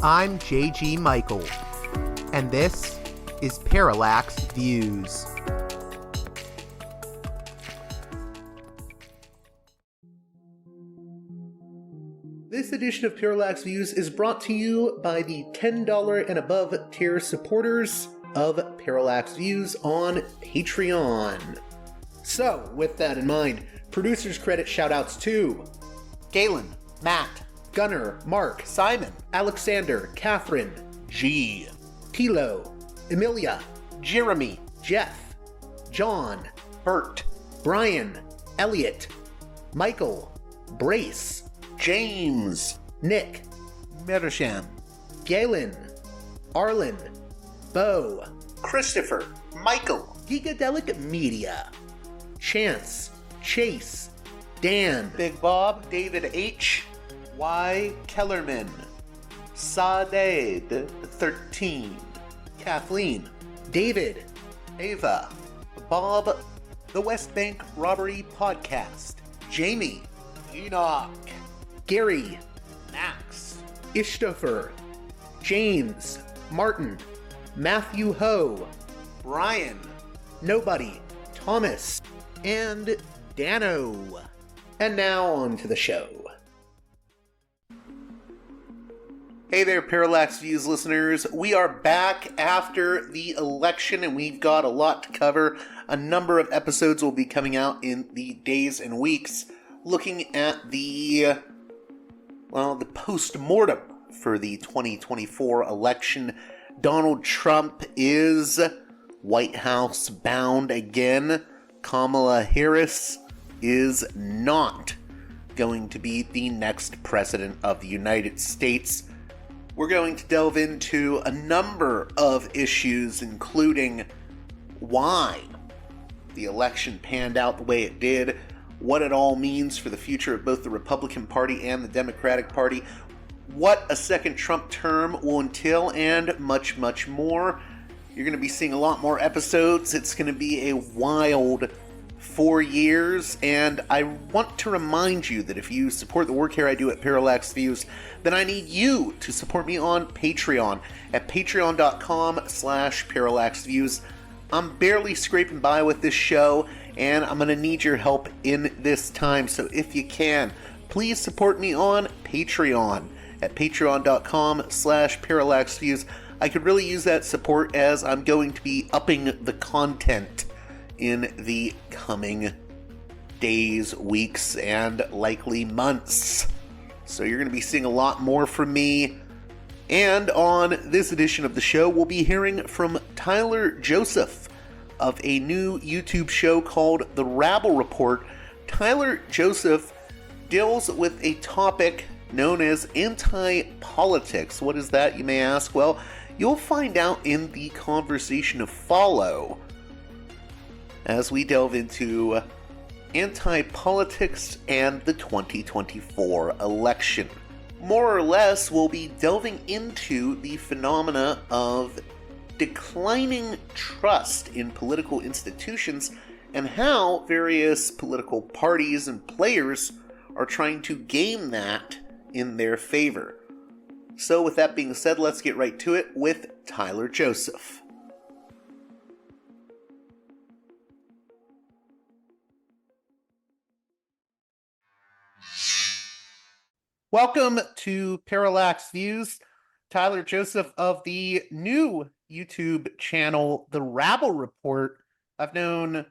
I'm J.G. Michael, and this is Parallax Views. This edition of Parallax Views is brought to you by the $10 and above tier supporters of Parallax Views on Patreon. So, with that in mind, producers credit shoutouts to Galen, Matt, Gunnar, Mark, Simon, Alexander, Catherine, G, Tilo, Emilia, Jeremy, Jeff, John, Bert, Brian, Elliot, Michael, Brace, James, Nick, Mersham, Galen, Arlen, Bo, Christopher, Michael, Gigadelic Media, Chance, Chase, Dan, Big Bob, David H, Y. Kellerman, Saded 13, Kathleen, David, Ava, Bob, The West Bank Robbery Podcast, Jamie, Enoch, Gary, Max, Ishtofer, James, Martin, Matthew Ho, Brian, Nobody, Thomas, and Dano. And now on to the show. Hey there, Parallax Views listeners. We are back after the election, and we've got a lot to cover. A number of episodes will be coming out in the days and weeks, looking at the post-mortem for the 2024 election. Donald Trump is White House bound again. Kamala Harris is not going to be the next president of the United States. We're going to delve into a number of issues, including why the election panned out the way it did, what it all means for the future of both the Republican Party and the Democratic Party, what a second Trump term will entail, and much, much more. You're going to be seeing a lot more episodes. It's going to be a wild 4 years, and I want to remind you that if you support the work here I do at Parallax Views, then I need you to support me on Patreon at patreon.com/parallaxviews. I'm barely scraping by with this show, and I'm going to need your help in this time, so if you can, please support me on Patreon at patreon.com/parallaxviews. I could really use that support, as I'm going to be upping the content in the coming days, weeks, and likely months. So you're going to be seeing a lot more from me. And on this edition of the show, we'll be hearing from Tyler Joseph of a new YouTube show called The Rabble Report. Tyler Joseph deals with a topic known as anti-politics. What is that, you may ask? Well, you'll find out in the conversation to follow as we delve into anti-politics and the 2024 election. More or less, we'll be delving into the phenomena of declining trust in political institutions and how various political parties and players are trying to game that in their favor. So with that being said, let's get right to it with Tyler Joseph. Welcome to Parallax Views. Tyler Joseph of the new YouTube channel, The Rabble Report. I've known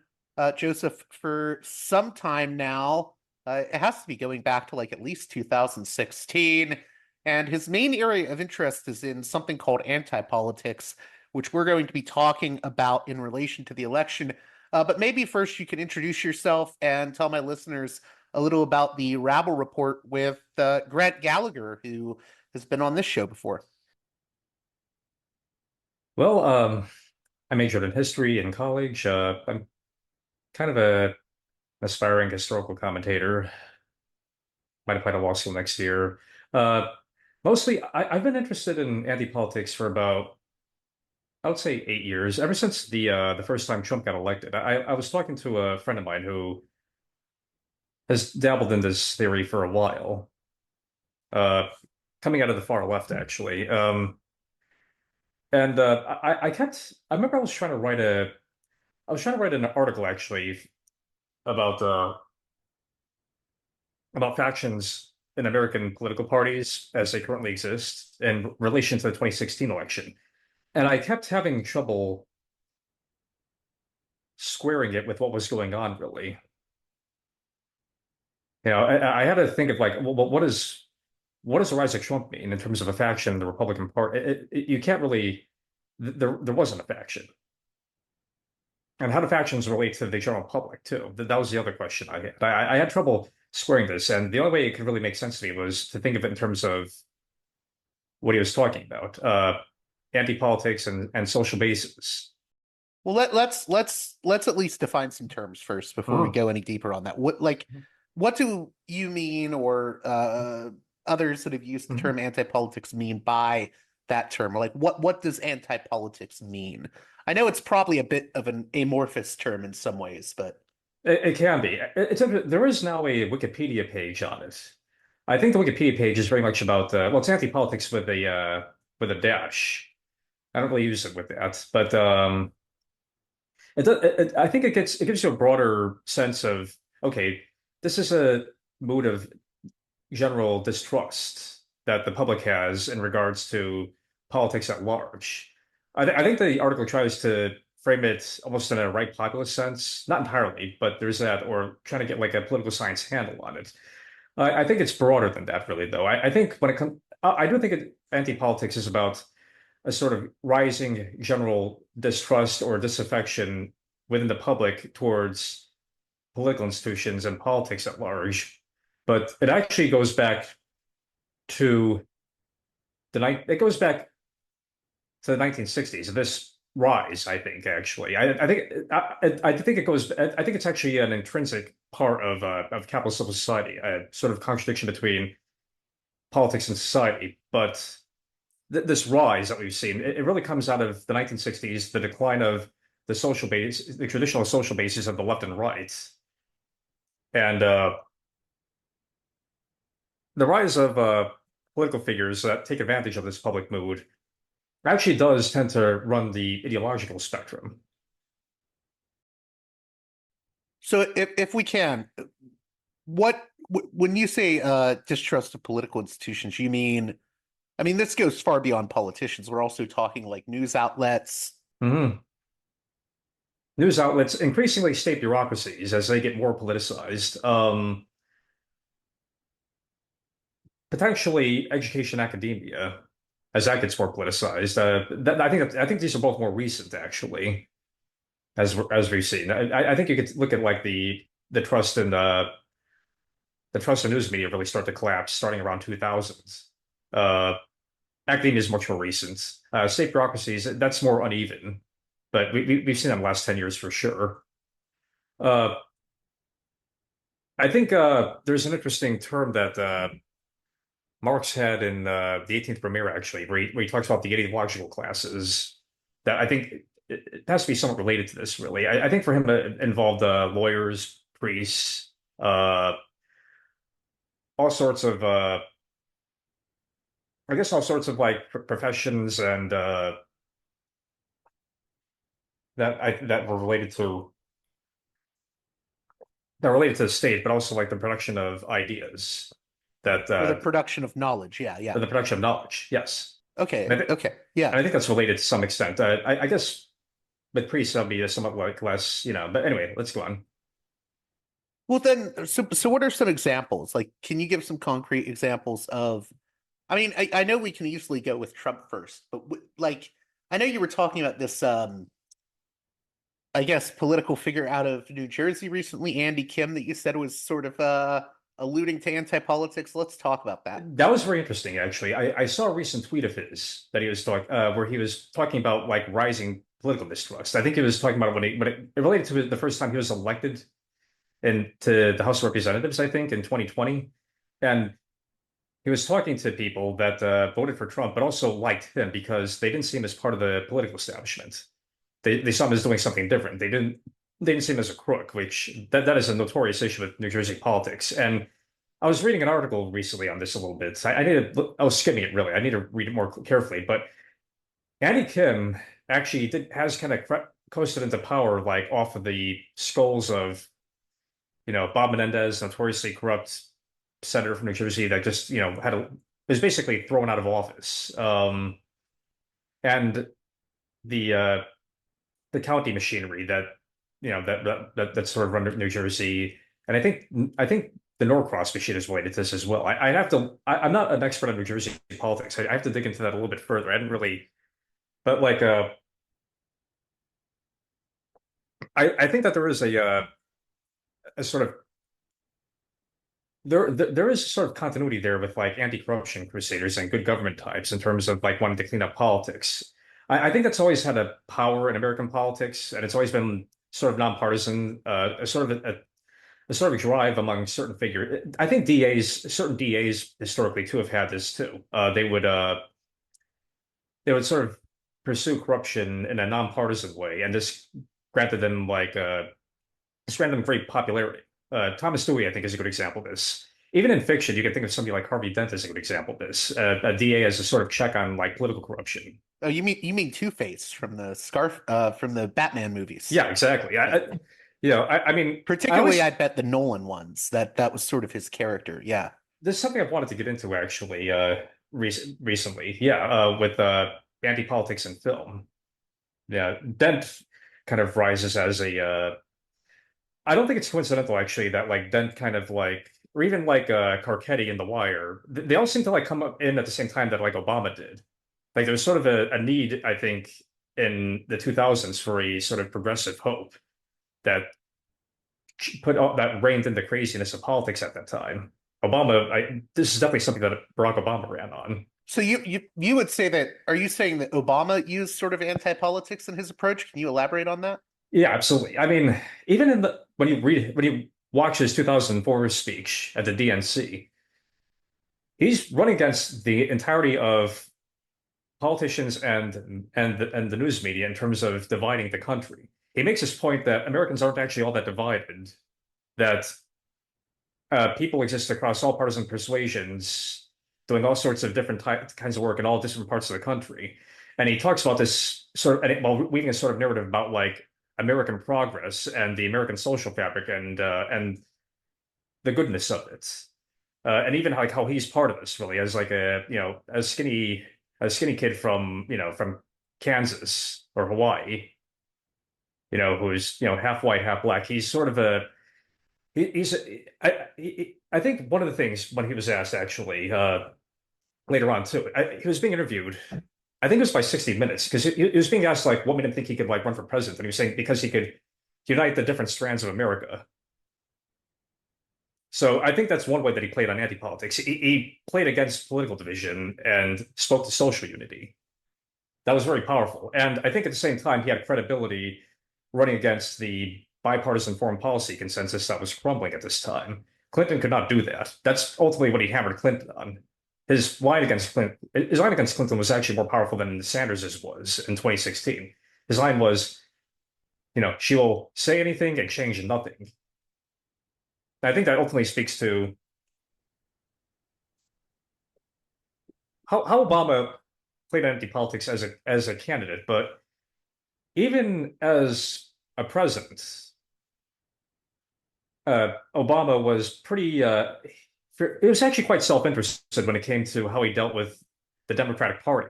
Joseph for some time now. It has to be going back to like at least 2016. And his main area of interest is in something called anti-politics, which we're going to be talking about in relation to the election. But maybe first you can introduce yourself and tell my listeners a little about the Rabble Report with Grant Gallagher, who has been on this show before. Well, I majored in history in college. I'm kind of an aspiring historical commentator. Might apply to law school next year. Mostly, I've been interested in anti-politics for about, I would say, 8 years. Ever since the first time Trump got elected. I was talking to a friend of mine who has dabbled in this theory for a while. coming out of the far left, actually. And I remember I was trying to write an article actually about about factions in American political parties as they currently exist in relation to the 2016 election. And I kept having trouble squaring it with what was going on, really. I had to think of like, well, what does the rise of Trump mean in terms of a faction in the Republican Party? You can't really, there wasn't a faction. And how do factions relate to the general public too? That was the other question I had. I had trouble squaring this, and the only way it could really make sense to me was to think of it in terms of what he was talking about, anti-politics and social bases. Well, let's at least define some terms first before we go any deeper on that. What do you mean, or others that have used the term anti-politics mean by that term? Like, what does anti-politics mean? I know it's probably a bit of an amorphous term in some ways, but It can be. There is now a Wikipedia page on it. I think the Wikipedia page is very much about well, it's anti-politics with a dash. I don't really use it with that, but I think it gives you a broader sense of, okay, this is a mood of general distrust that the public has in regards to politics at large. I think the article tries to frame it almost in a right populist sense, not entirely, but there's that, or trying to get like a political science handle on it. I think it's broader than that, really, though. I think when it comes, I do think anti-politics is about a sort of rising general distrust or disaffection within the public towards political institutions and politics at large. But it actually goes back to it goes back to the 1960s. This rise, I think, actually, I think it goes. I think it's actually an intrinsic part of capitalist civil society, a sort of contradiction between politics and society. But this rise that we've seen, it really comes out of the 1960s, the decline of the social base, the traditional social bases of the left and right, and the rise of political figures that take advantage of this public mood actually does tend to run the ideological spectrum. so if we can, when you say distrust of political institutions, you mean? I mean, this goes far beyond politicians. We're also talking like news outlets. Mhm. News outlets, increasingly state bureaucracies as they get more politicized. Potentially education academia as that gets more politicized. I think these are both more recent, actually, as we've seen. I think you could look at like the trust in the trust in news media really start to collapse starting around 2000s. Academia is much more recent. State bureaucracies, that's more uneven, but we've seen that in the last 10 years for sure. Uh, I think there's an interesting term that Marx had in the 18th Brumaire, actually, where he talks about the ideological classes. That I think it has to be somewhat related to this, really. I think for him it involved lawyers, priests, all sorts of, I guess, all sorts of like professions and that were related to the state, but also like the production of ideas that Or the production of knowledge. Yeah, yeah. for the production of knowledge. Yes. Okay, And okay, yeah. I think that's related to some extent. I guess with priests, that'll be somewhat like less, but anyway, let's go on. Well, then, so what are some examples? Like, can you give some concrete examples of? I mean, I know we can easily go with Trump first, but like, I know you were talking about this, I guess, political figure out of New Jersey recently, Andy Kim, that you said was sort of alluding to anti-politics. Let's talk about that. That was very interesting, actually. I saw a recent tweet of his that he was where he was talking about like rising political distrust. I think he was talking about when it related to the first time he was elected to the House of Representatives, I think, in 2020. And he was talking to people that voted for Trump, but also liked him because they didn't see him as part of the political establishment. They saw him as doing something different. They didn't see him as a crook, which that is a notorious issue with New Jersey politics. And I was reading an article recently on this a little bit. I was skimming it really. I need to read it more carefully. But Andy Kim actually has kind of coasted into power like off of the skulls of, Bob Menendez, notoriously corrupt senator from New Jersey that just, was basically thrown out of office. And the uh, the county machinery that sort of run New Jersey, and I think the Norcross machine is related to this as well. I have to. I'm not an expert on New Jersey politics. I have to dig into that a little bit further. I didn't really, but like, I think that there is a sort of there is sort of continuity there with like anti-corruption crusaders and good government types in terms of like wanting to clean up politics. I think that's always had a power in American politics, and it's always been sort of nonpartisan, a sort of drive among certain figures. I think certain DAs historically too have had this too. They would sort of pursue corruption in a nonpartisan way, and this granted them this granted them great popularity. Thomas Dewey, I think, is a good example of this. Even in fiction, you can think of somebody like Harvey Dent as a good example of this. A DA as a sort of check on like political corruption. Oh, you mean Two-Face from the Batman movies? Yeah, exactly. I mean, Particularly, I bet the Nolan ones. That was sort of his character. Yeah. this is something I've wanted to get into actually recently. Yeah, with anti-politics in film. Yeah, Dent kind of rises as a I don't think it's coincidental actually that like Dent kind of like or even like Carcetti in The Wire, they all seem to like come up in at the same time that like Obama did. Like there's sort of a need, I think, in the 2000s for a sort of progressive hope that that reigned in the craziness of politics at that time. This is definitely something that Barack Obama ran on. So you would say that? Are you saying that Obama used sort of anti-politics in his approach? Can you elaborate on that? Yeah, absolutely. I mean, even in the when you watch his 2004 speech at the DNC, he's running against the entirety of politicians and the news media in terms of dividing the country. He makes this point that Americans aren't actually all that divided, that people exist across all partisan persuasions, doing all sorts of different kinds of work in all different parts of the country. And he talks about this sort of, while weaving a sort of narrative about like American progress and the American social fabric and the goodness of it, and even like how he's part of this really as like a skinny kid from from Kansas or Hawaii, who's half white, half black. He's sort of a he's I think one of the things when he was asked actually later on too, he was being interviewed. I think it was by 60 Minutes because he was being asked like what made him think he could like run for president, and he was saying because he could unite the different strands of America. So I think that's one way that he played on anti-politics. He played against political division and spoke to social unity. That was very powerful. And I think at the same time, he had credibility running against the bipartisan foreign policy consensus that was crumbling at this time. Clinton could not do that. That's ultimately what he hammered Clinton on. His line against Clinton was actually more powerful than Sanders's was in 2016. His line was, she will say anything and change nothing. I think that ultimately speaks to how Obama played anti-politics as a candidate, but even as a president, Obama was pretty. It was actually quite self-interested when it came to how he dealt with the Democratic Party.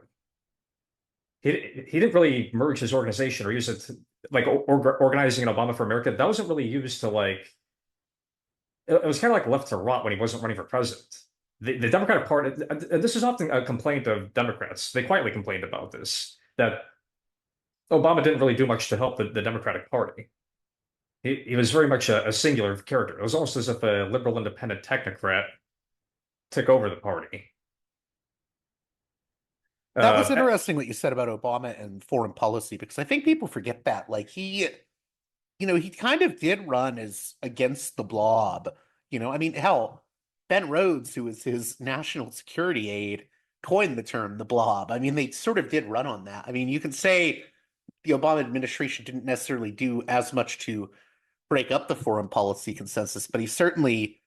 He didn't really merge his organization or use it to, like organizing an Obama for America. That wasn't really used to like it was kind of like left to rot when he wasn't running for president. The Democratic Party, and this is often a complaint of Democrats. They quietly complained about this, that Obama didn't really do much to help the Democratic Party. He was very much a singular character. It was almost as if a liberal independent technocrat took over the party. That was interesting what you said about Obama and foreign policy because I think people forget that. Like he kind of did run as against the blob. I mean, hell, Ben Rhodes, who was his national security aide, coined the term the blob. I mean, they sort of did run on that. I mean, you can say the Obama administration didn't necessarily do as much to break up the foreign policy consensus, but he certainly,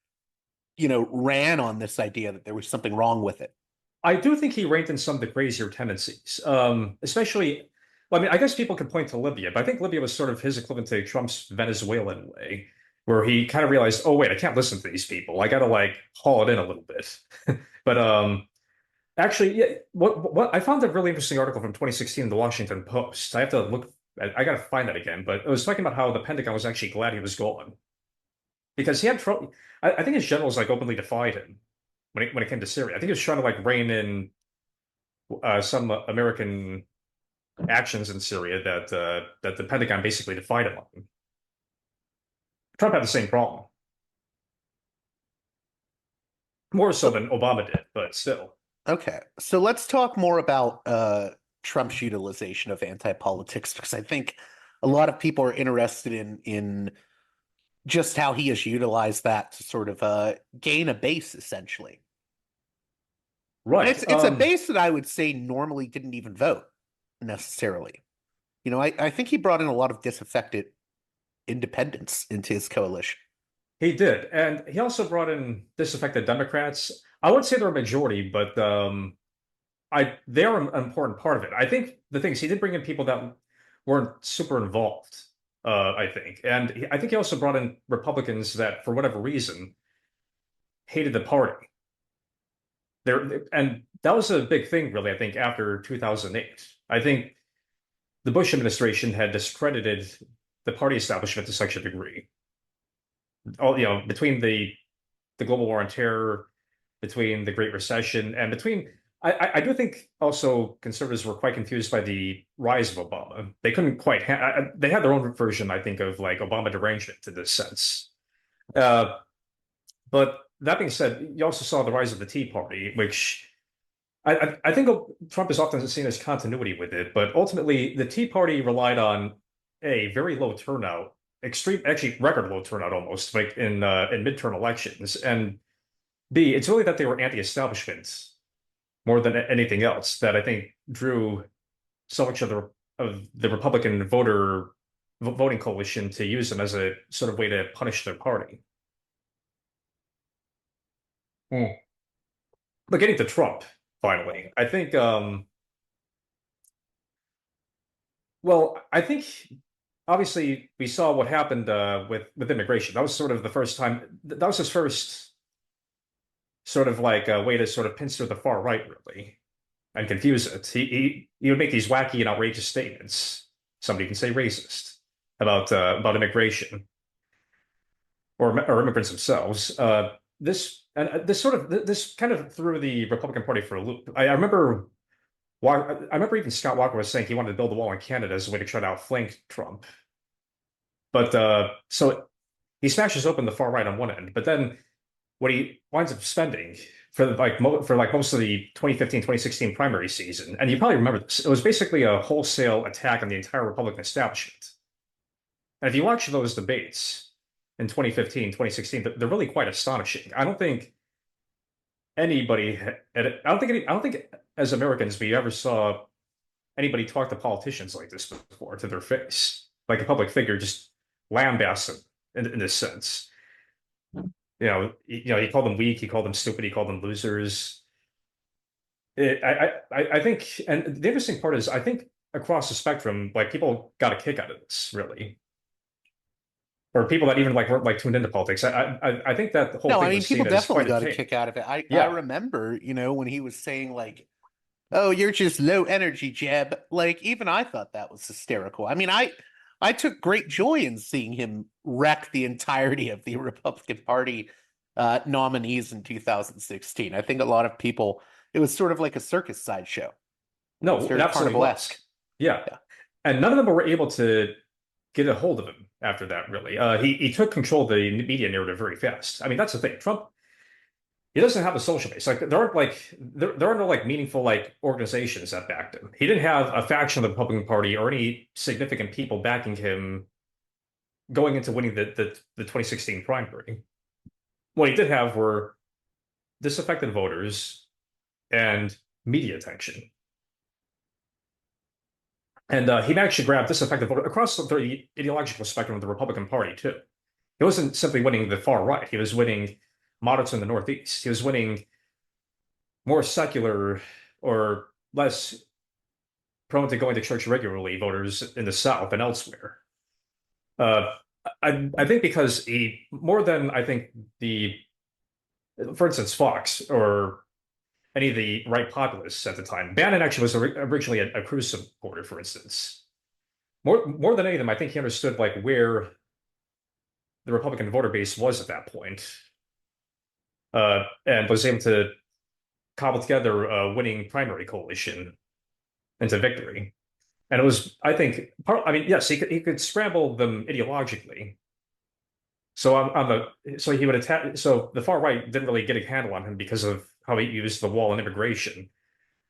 ran on this idea that there was something wrong with it. I do think he reigned in some of the crazier tendencies, especially. Well, I mean, I guess people can point to Libya, but I think Libya was sort of his equivalent to Trump's Venezuelan way, where he kind of realized, oh wait, I can't listen to these people. I got to like haul it in a little bit. But actually, yeah, what I found a really interesting article from 2016 in the Washington Post. I have to look. I got to find that again, but it was talking about how the Pentagon was actually glad he was gone because he had trouble. I think his generals like openly defied him when it came to Syria. I think he was trying to like rein in some American actions in Syria that the Pentagon basically defied him on. Trump had the same problem, more so than Obama did, but still. Okay, so let's talk more about Trump's utilization of anti-politics, because I think a lot of people are interested in just how he has utilized that to sort of gain a base, essentially. Right. It's a base that I would say normally didn't even vote necessarily. I think he brought in a lot of disaffected independents into his coalition. He did, and he also brought in disaffected Democrats. I wouldn't say they're a majority, but they are an important part of it. I think the thing is he did bring in people that weren't super involved. I think, and I think he also brought in Republicans that, for whatever reason, hated the party. And that was a big thing, really. I think after 2008, I think the Bush administration had discredited the party establishment to such a degree. Between the global war on terror, between the Great Recession, and between I do think also conservatives were quite confused by the rise of Obama. They couldn't quite they had their own version, I think, of like Obama derangement in this sense. But that being said, you also saw the rise of the Tea Party, which I think Trump is often seen as continuity with it, but ultimately the Tea Party relied on a very low turnout, actually record low turnout almost, like in midterm elections, and B, it's really that they were anti-establishment more than anything else that I think drew so much of the Republican voting coalition to use them as a sort of way to punish their party. Hmm. But getting to Trump, finally, I think, I think obviously we saw what happened with immigration. That was sort of the first time, that was his first sort of like a way to sort of pincer the far right, really, and confuse it. He would make these wacky and outrageous statements. Somebody can say racist about immigration or immigrants themselves. This kind of threw the Republican Party for a loop. I remember even Scott Walker was saying he wanted to build a wall in Canada as a way to try to outflank Trump. But so he smashes open the far right on one end, but then what he winds up spending for most of the 2015, 2016 primary season, and you probably remember this, it was basically a wholesale attack on the entire Republican establishment. And if you watch those debates in 2015, 2016, they're really quite astonishing. I don't think as Americans we ever saw anybody talk to politicians like this before to their face, like a public figure just lambast them in this sense. He called them weak, he called them stupid, he called them losers. I think, and the interesting part is, I think across the spectrum, like people got a kick out of this, really, or people that even like weren't like tuned into politics. I think that the whole thing was people seen as definitely quite got a entertaining. kick out of it. I Yeah, remember, when he was saying like, "Oh, you're just low energy, Jeb." Like even I thought that was hysterical. I mean, I took great joy in seeing him wreck the entirety of the Republican Party nominees in 2016. I think a lot of people, it was sort of like a circus sideshow. no, It was it very absolutely was. carnivalesque. Yeah, Yeah. and none of them were able to get a hold of him after that. Really, he took control of the media narrative very fast. I mean, that's the thing. Trump, he doesn't have a social base. Like there are no like meaningful like organizations that backed him. He didn't have a faction of the Republican Party or any significant people backing him going into winning the 2016 primary. What he did have were disaffected voters and media attention. And he managed to grab disaffected voters across the ideological spectrum of the Republican Party, too. He wasn't simply winning the far right. He was winning moderates in the Northeast. He was winning more secular or less prone to going to church regularly voters in the South and elsewhere. Uh, I think because he more than I think the, for instance, Fox or any of the right populists at the time. Bannon actually was originally a Cruz supporter, for instance. More than any of them, I think he understood like where the Republican voter base was at that point, and was able to cobble together a winning primary coalition into victory. And it was, I think, I mean, yes, he could scramble them ideologically. So so he would attack. So the far right didn't really get a handle on him because of how he used the wall and immigration,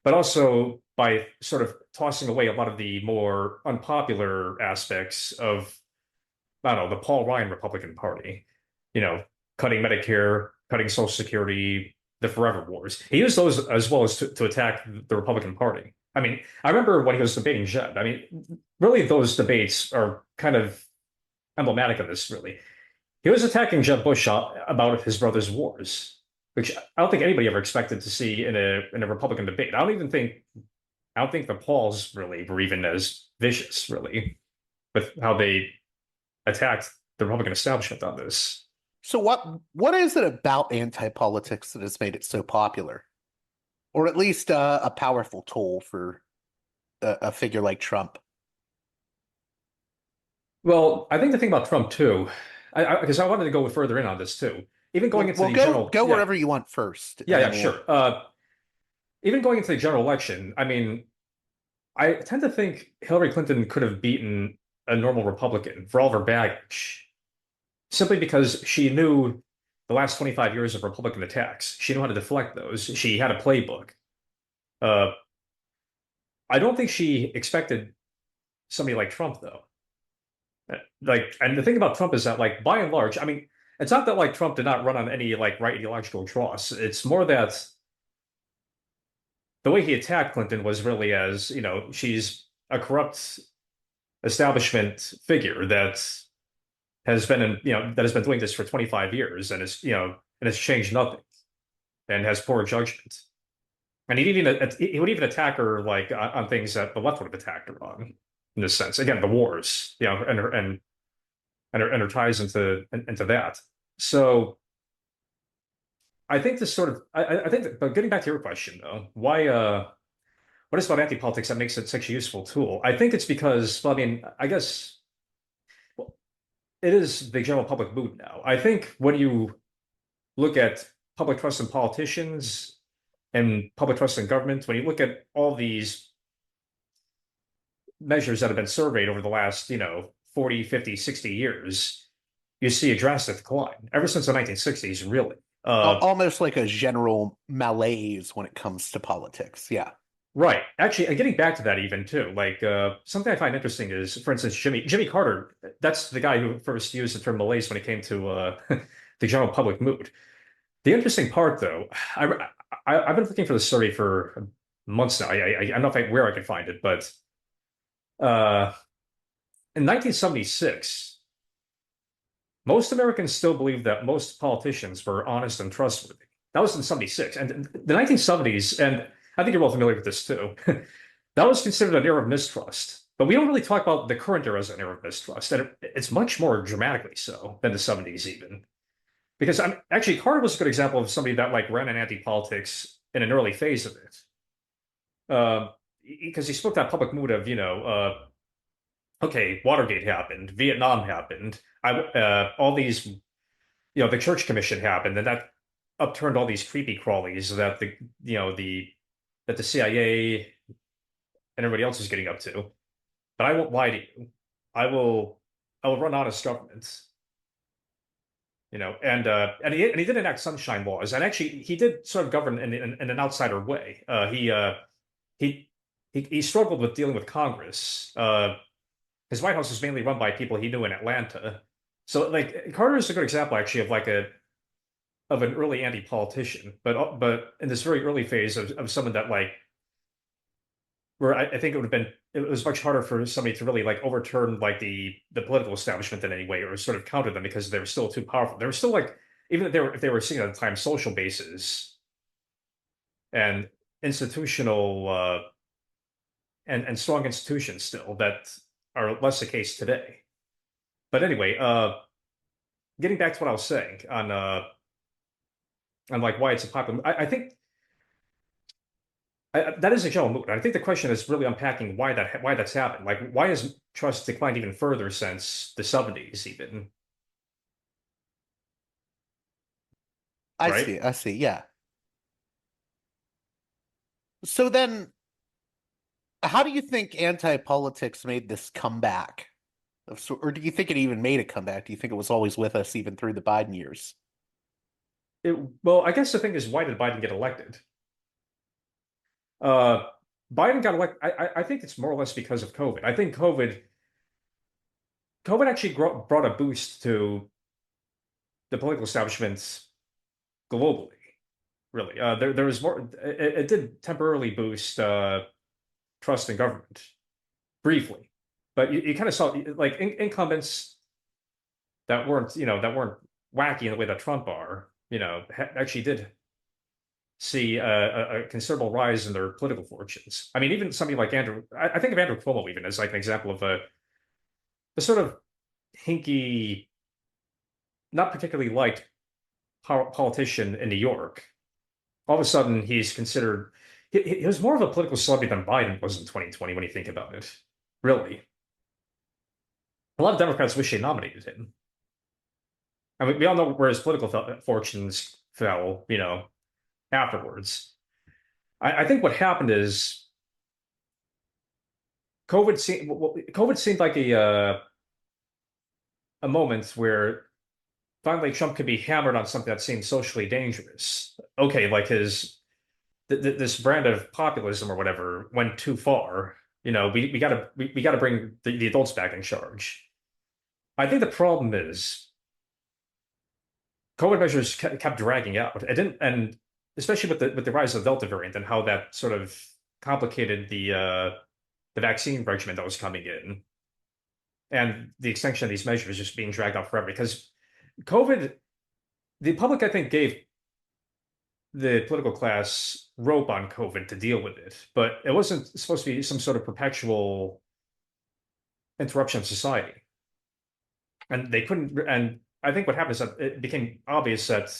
but also by sort of tossing away a lot of the more unpopular aspects of, I don't know, the Paul Ryan Republican Party, you know, cutting Medicare, cutting Social Security, the Forever Wars. He used those as well as to attack the Republican Party. I mean, I remember when he was debating Jeb. I mean, really, those debates are kind of emblematic of this, really. He was attacking Jeb Bush about his brother's wars, which I don't think anybody ever expected to see in a Republican debate. I don't think the Pauls really were even as vicious, really, with how they attacked the Republican establishment on this. So what is it about anti-politics that has made it so popular? Or at least a powerful tool for a figure like Trump? Well, I think the thing about Trump too, because I wanted to go further in on this too. Even going into Well, the go yeah, wherever you want first, yeah, and yeah, then we'll. sure. Even going into the general election, I mean, I tend to think Hillary Clinton could have beaten a normal Republican for all of her baggage, simply because she knew the last 25 years of Republican attacks. She knew how to deflect those. She had a playbook. Uh, I don't think she expected somebody like Trump, though. Like, and the thing about Trump is that, like, by and large, I mean, it's not that like Trump did not run on any like right ideological dross. It's more that the way he attacked Clinton was really as, you know, she's a corrupt establishment figure that has been in, you know, that has been doing this for 25 years and is, you know, and has changed nothing and has poor judgment. And he would even attack her like on things that the left would have attacked her on, in this sense. Again, the wars, you know, and her ties into that. So I think this sort of I think that, but getting back to your question though, why what is about anti-politics that makes it such a useful tool? I think it's because, well, I mean, I guess, well, it is the general public mood now. I think when you look at public trust in politicians and public trust in government, when you look at all these measures that have been surveyed over the last, you know, 40, 50, 60 years, you see a drastic decline ever since the 1960s, really. Almost like a general malaise when it comes to politics. Yeah. Right. Actually, getting back to that even too, like something I find interesting is, for instance, Jimmy Carter. That's the guy who first used the term malaise when it came to the general public mood. The interesting part, though, I've been looking for the survey for months now. I don't know where I can find it, but uh, in 1976, most Americans still believed that most politicians were honest and trustworthy. That was in 76. And the 1970s, and I think you're well familiar with this too, that was considered an era of mistrust. But we don't really talk about the current era as an era of mistrust. And it's much more dramatically so than the 70s, even. Because actually, Carter was a good example of somebody that like ran an anti-politics in an early phase of it. Because he spoke that public mood of, you know, okay, Watergate happened, Vietnam happened, all these, you know, the Church Commission happened, and that upturned all these creepy crawlies that you know, that the CIA and everybody else is getting up to. But I won't lie to you. I will run honest government. You know, and he did enact sunshine laws, and actually he did sort of govern in an outsider way. He he struggled with dealing with Congress. His White House was mainly run by people he knew in Atlanta. So like Carter is a good example actually of like a of an early anti-politician, but in this very early phase of someone that like where I think it was much harder for somebody to really like overturn like the political establishment in any way or sort of counter them because they were still too powerful. They were still like even if they were seeing at the time social bases and institutional and strong institutions still that are less the case today. But anyway, getting back to what I was saying on like why it's a popular, I think that is a general mood. I think the question is really unpacking why that's happened. Like, why has trust declined even further since the 70s, even, right? I see, yeah. So then, how do you think anti-politics made this comeback? Or do you think it even made a comeback? Do you think it was always with us even through the Biden years? Well, I guess the thing is, why did Biden get elected? Uh, Biden got elected. I think it's more or less because of COVID. I think COVID actually brought a boost to the political establishment globally. Really, there was more. It did temporarily boost trust in government briefly, but you kind of saw like incumbents that weren't wacky in the way that Trump are, actually did see a considerable rise in their political fortunes. I mean, even somebody like Andrew, I think of Andrew Cuomo even as like an example of a sort of hinky, not particularly liked politician in New York. All of a sudden, he's considered. He was more of a political celebrity than Biden was in 2020 when you think about it. Really, a lot of Democrats wish they nominated him. I mean, we all know where his political fortunes fell, afterwards. I think what happened is COVID seemed like a moment where finally Trump could be hammered on something that seemed socially dangerous. Okay, like this brand of populism or whatever went too far. We gotta bring the adults back in charge. I think the problem is COVID measures kept dragging out. It didn't, and especially with the rise of the Delta variant and how that sort of complicated the vaccine regimen that was coming in, and the extension of these measures just being dragged out forever. Because COVID, the public, I think, gave the political class rope on COVID to deal with it, but it wasn't supposed to be some sort of perpetual interruption of society. And they couldn't, and I think what happened is that it became obvious that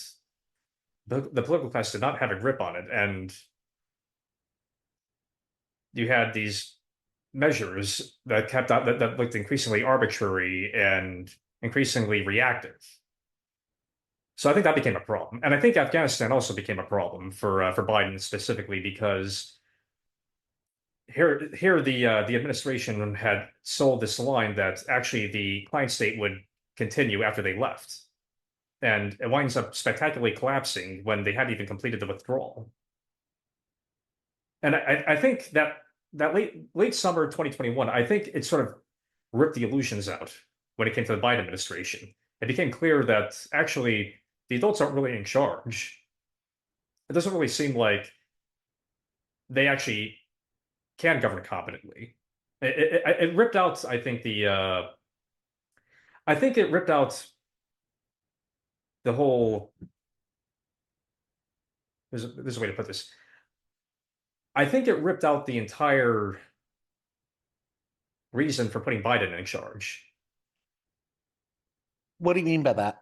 the political class did not have a grip on it, and you had these measures that kept out that looked increasingly arbitrary and increasingly reactive. So I think that became a problem, and I think Afghanistan also became a problem for Biden specifically because here the administration had sold this line that actually the client state would continue after they left, and it winds up spectacularly collapsing when they hadn't even completed the withdrawal. And I think that late summer 2021, I think it sort of ripped the illusions out when it came to the Biden administration. It became clear that actually the adults aren't really in charge. It doesn't really seem like they actually can govern competently. It ripped out, I think it ripped out the whole. There's a way to put this. I think it ripped out the entire reason for putting Biden in charge. What do you mean by that?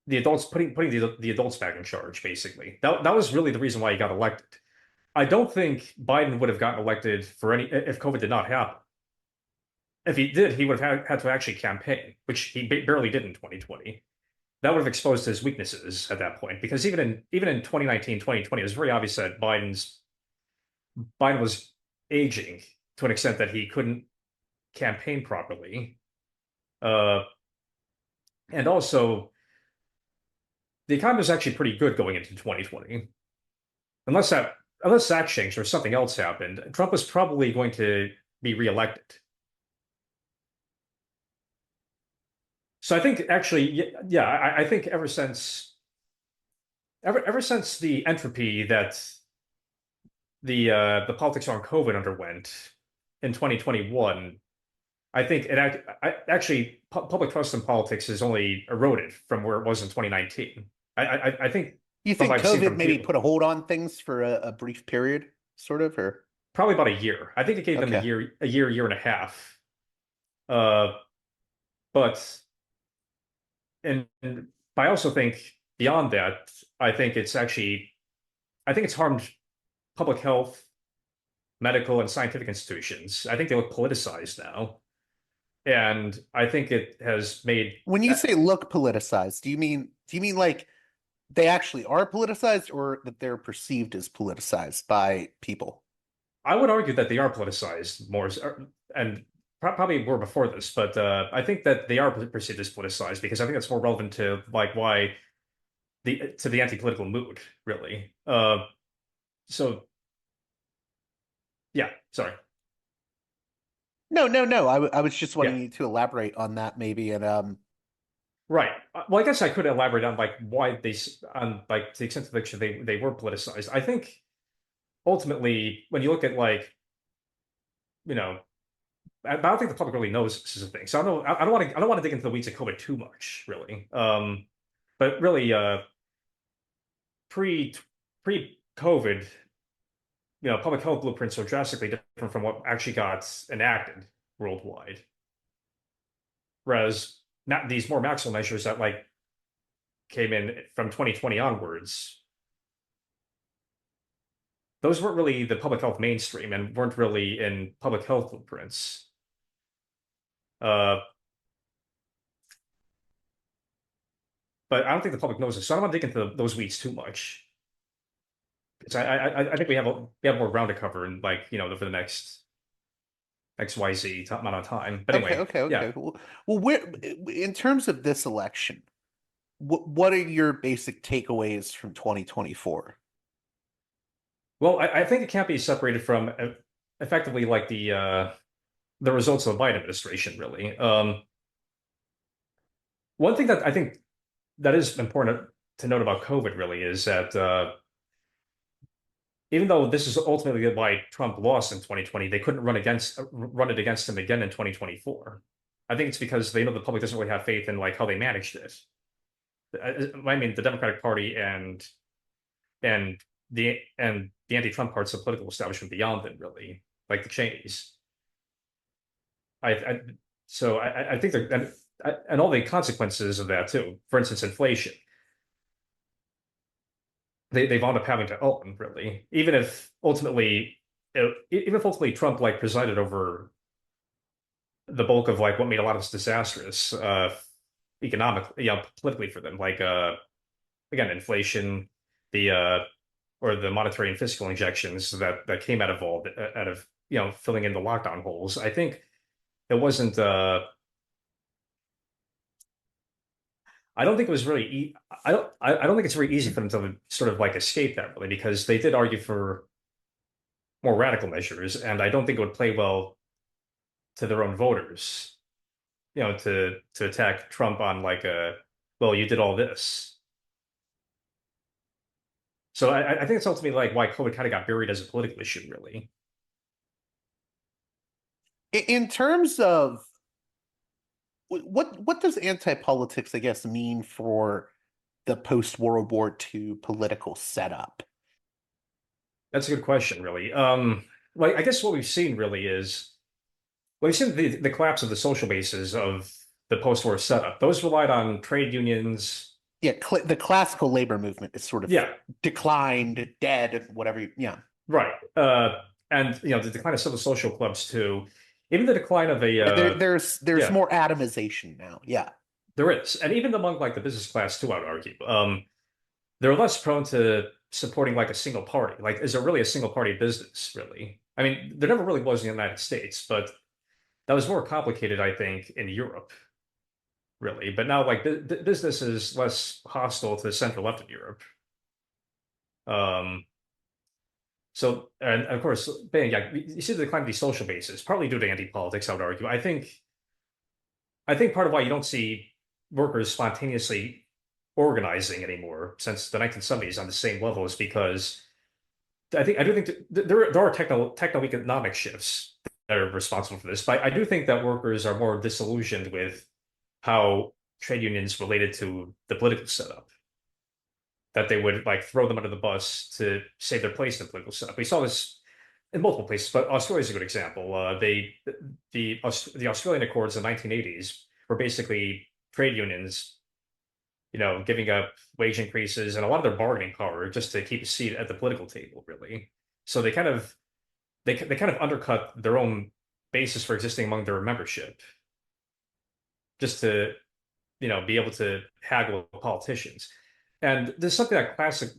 The adults putting the adults back in charge, basically. That was really the reason why he got elected. I don't think Biden would have gotten elected for any if COVID did not happen. If he did, he would have had to actually campaign, which he barely did in 2020. That would have exposed his weaknesses at that point, because even in 2019, 2020, it was very obvious that Biden was aging to an extent that he couldn't campaign properly. Uh, and also, the economy was actually pretty good going into 2020. Unless that changed or something else happened, Trump was probably going to be reelected. So I think actually, yeah, I think ever since the entropy that the politics on COVID underwent in 2021, I think actually public trust in politics has only eroded from where it was in 2019. I think You from what think I've seen COVID from maybe people, put a hold on things for a brief period, sort of, or probably about a year. I think it gave them okay. year and a half. Uh, but but I also think beyond that, I think it's actually I think it's harmed public health, medical, and scientific institutions. I think they look politicized now, and I think it has made. When you say look politicized, do you mean like they actually are politicized or that they're perceived as politicized by people? I would argue that they are politicized more, and probably were before this, but I think that they are perceived as politicized because I think that's more relevant to like why the anti-political mood, really. So yeah, sorry. No, no, no. I was just Yeah, wanting you to elaborate on that maybe and right. Well, I guess I could elaborate on like why on like to the extent to which they were politicized. I think ultimately, when you look at like, you know, I don't think the public really knows this is a thing. So I don't want to dig into the weeds of COVID too much, really. But really, pre pre COVID, public health blueprints are drastically different from what actually got enacted worldwide. Whereas not these more maximal measures that like came in from 2020 onwards, those weren't really the public health mainstream and weren't really in public health blueprints. Uh, but I don't think the public knows this, so I don't want to dig into those weeds too much. Because I think we have more ground to cover and like for the next XYZ amount of time. But okay, anyway, okay, yeah. okay. Well, where in terms of this election, what are your basic takeaways from 2024? Well, I think it can't be separated from effectively like the results of the Biden administration, really. One thing that I think that is important to note about COVID really is that even though this is ultimately why Trump lost in 2020, they couldn't run it against him again in 2024. I think it's because they know the public doesn't really have faith in like how they managed it. I mean, the Democratic Party and the anti-Trump parts of the political establishment beyond them, really, like the Cheneys. I so I think that and all the consequences of that too. For instance, inflation. They wound up having to own really, even if ultimately Trump like presided over the bulk of like what made a lot of this disastrous economically, politically for them, like again, inflation, the or the monetary and fiscal injections that came out of filling in the lockdown holes. I think it wasn't. I don't think it was really. I don't think it's very easy for them to sort of like escape that really because they did argue for more radical measures, and I don't think it would play well to their own voters. To attack Trump on like a well, you did all this. So I think it's ultimately like why COVID kind of got buried as a political issue, really. In terms of what does anti-politics, I guess, mean for the post-World War II political setup? That's a good question, really. Like I guess what we've seen really is well, we've seen the collapse of the social bases of the post-war setup. Those relied on trade unions. Yeah, the classical labor movement is sort of Yeah, declined, dead, whatever. Yeah, right. And the decline of civil social clubs too. Even the decline of a yeah. There's yeah, more atomization now. Yeah, there is, and even among like the business class too, I would argue. They're less prone to supporting like a single party. Like, is there really a single party business, really? I mean, there never really was in the United States, but that was more complicated, I think, in Europe, really. But now, like, business is less hostile to the center left in Europe. Um, and of course, but yeah, you see the decline of these social bases, partly due to anti-politics, I would argue. I think part of why you don't see workers spontaneously organizing anymore since the 1970s on the same level is because I do think there are techno-economic shifts are responsible for this, but I do think that workers are more disillusioned with how trade unions related to the political setup, that they would like throw them under the bus to save their place in the political setup. We saw this in multiple places, but Australia is a good example. The Australian Accords in the 1980s were basically trade unions, giving up wage increases and a lot of their bargaining power just to keep a seat at the political table, really. So they kind of undercut their own basis for existing among their membership just to, be able to haggle with politicians. And there's something that classic,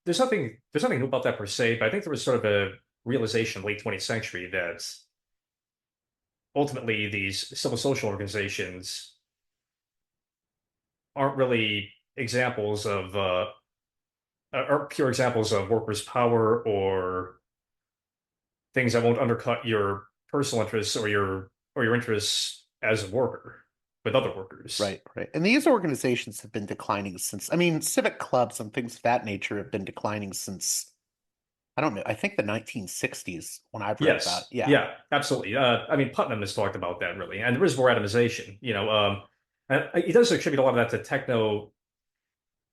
there's nothing new about that per se, but I think there was sort of a realization in the late 20th century that ultimately these civil social organizations aren't really examples of are pure examples of workers' power or things that won't undercut your personal interests or your interests as a worker with other workers. Right, right. And these organizations have been declining since, I mean, civic clubs and things of that nature have been declining since, I don't know, I think the 1960s when I've read about it. Yes, Yeah. yeah, absolutely. I mean, Putnam has talked about that really, and there is more atomization. And he does attribute a lot of that to techno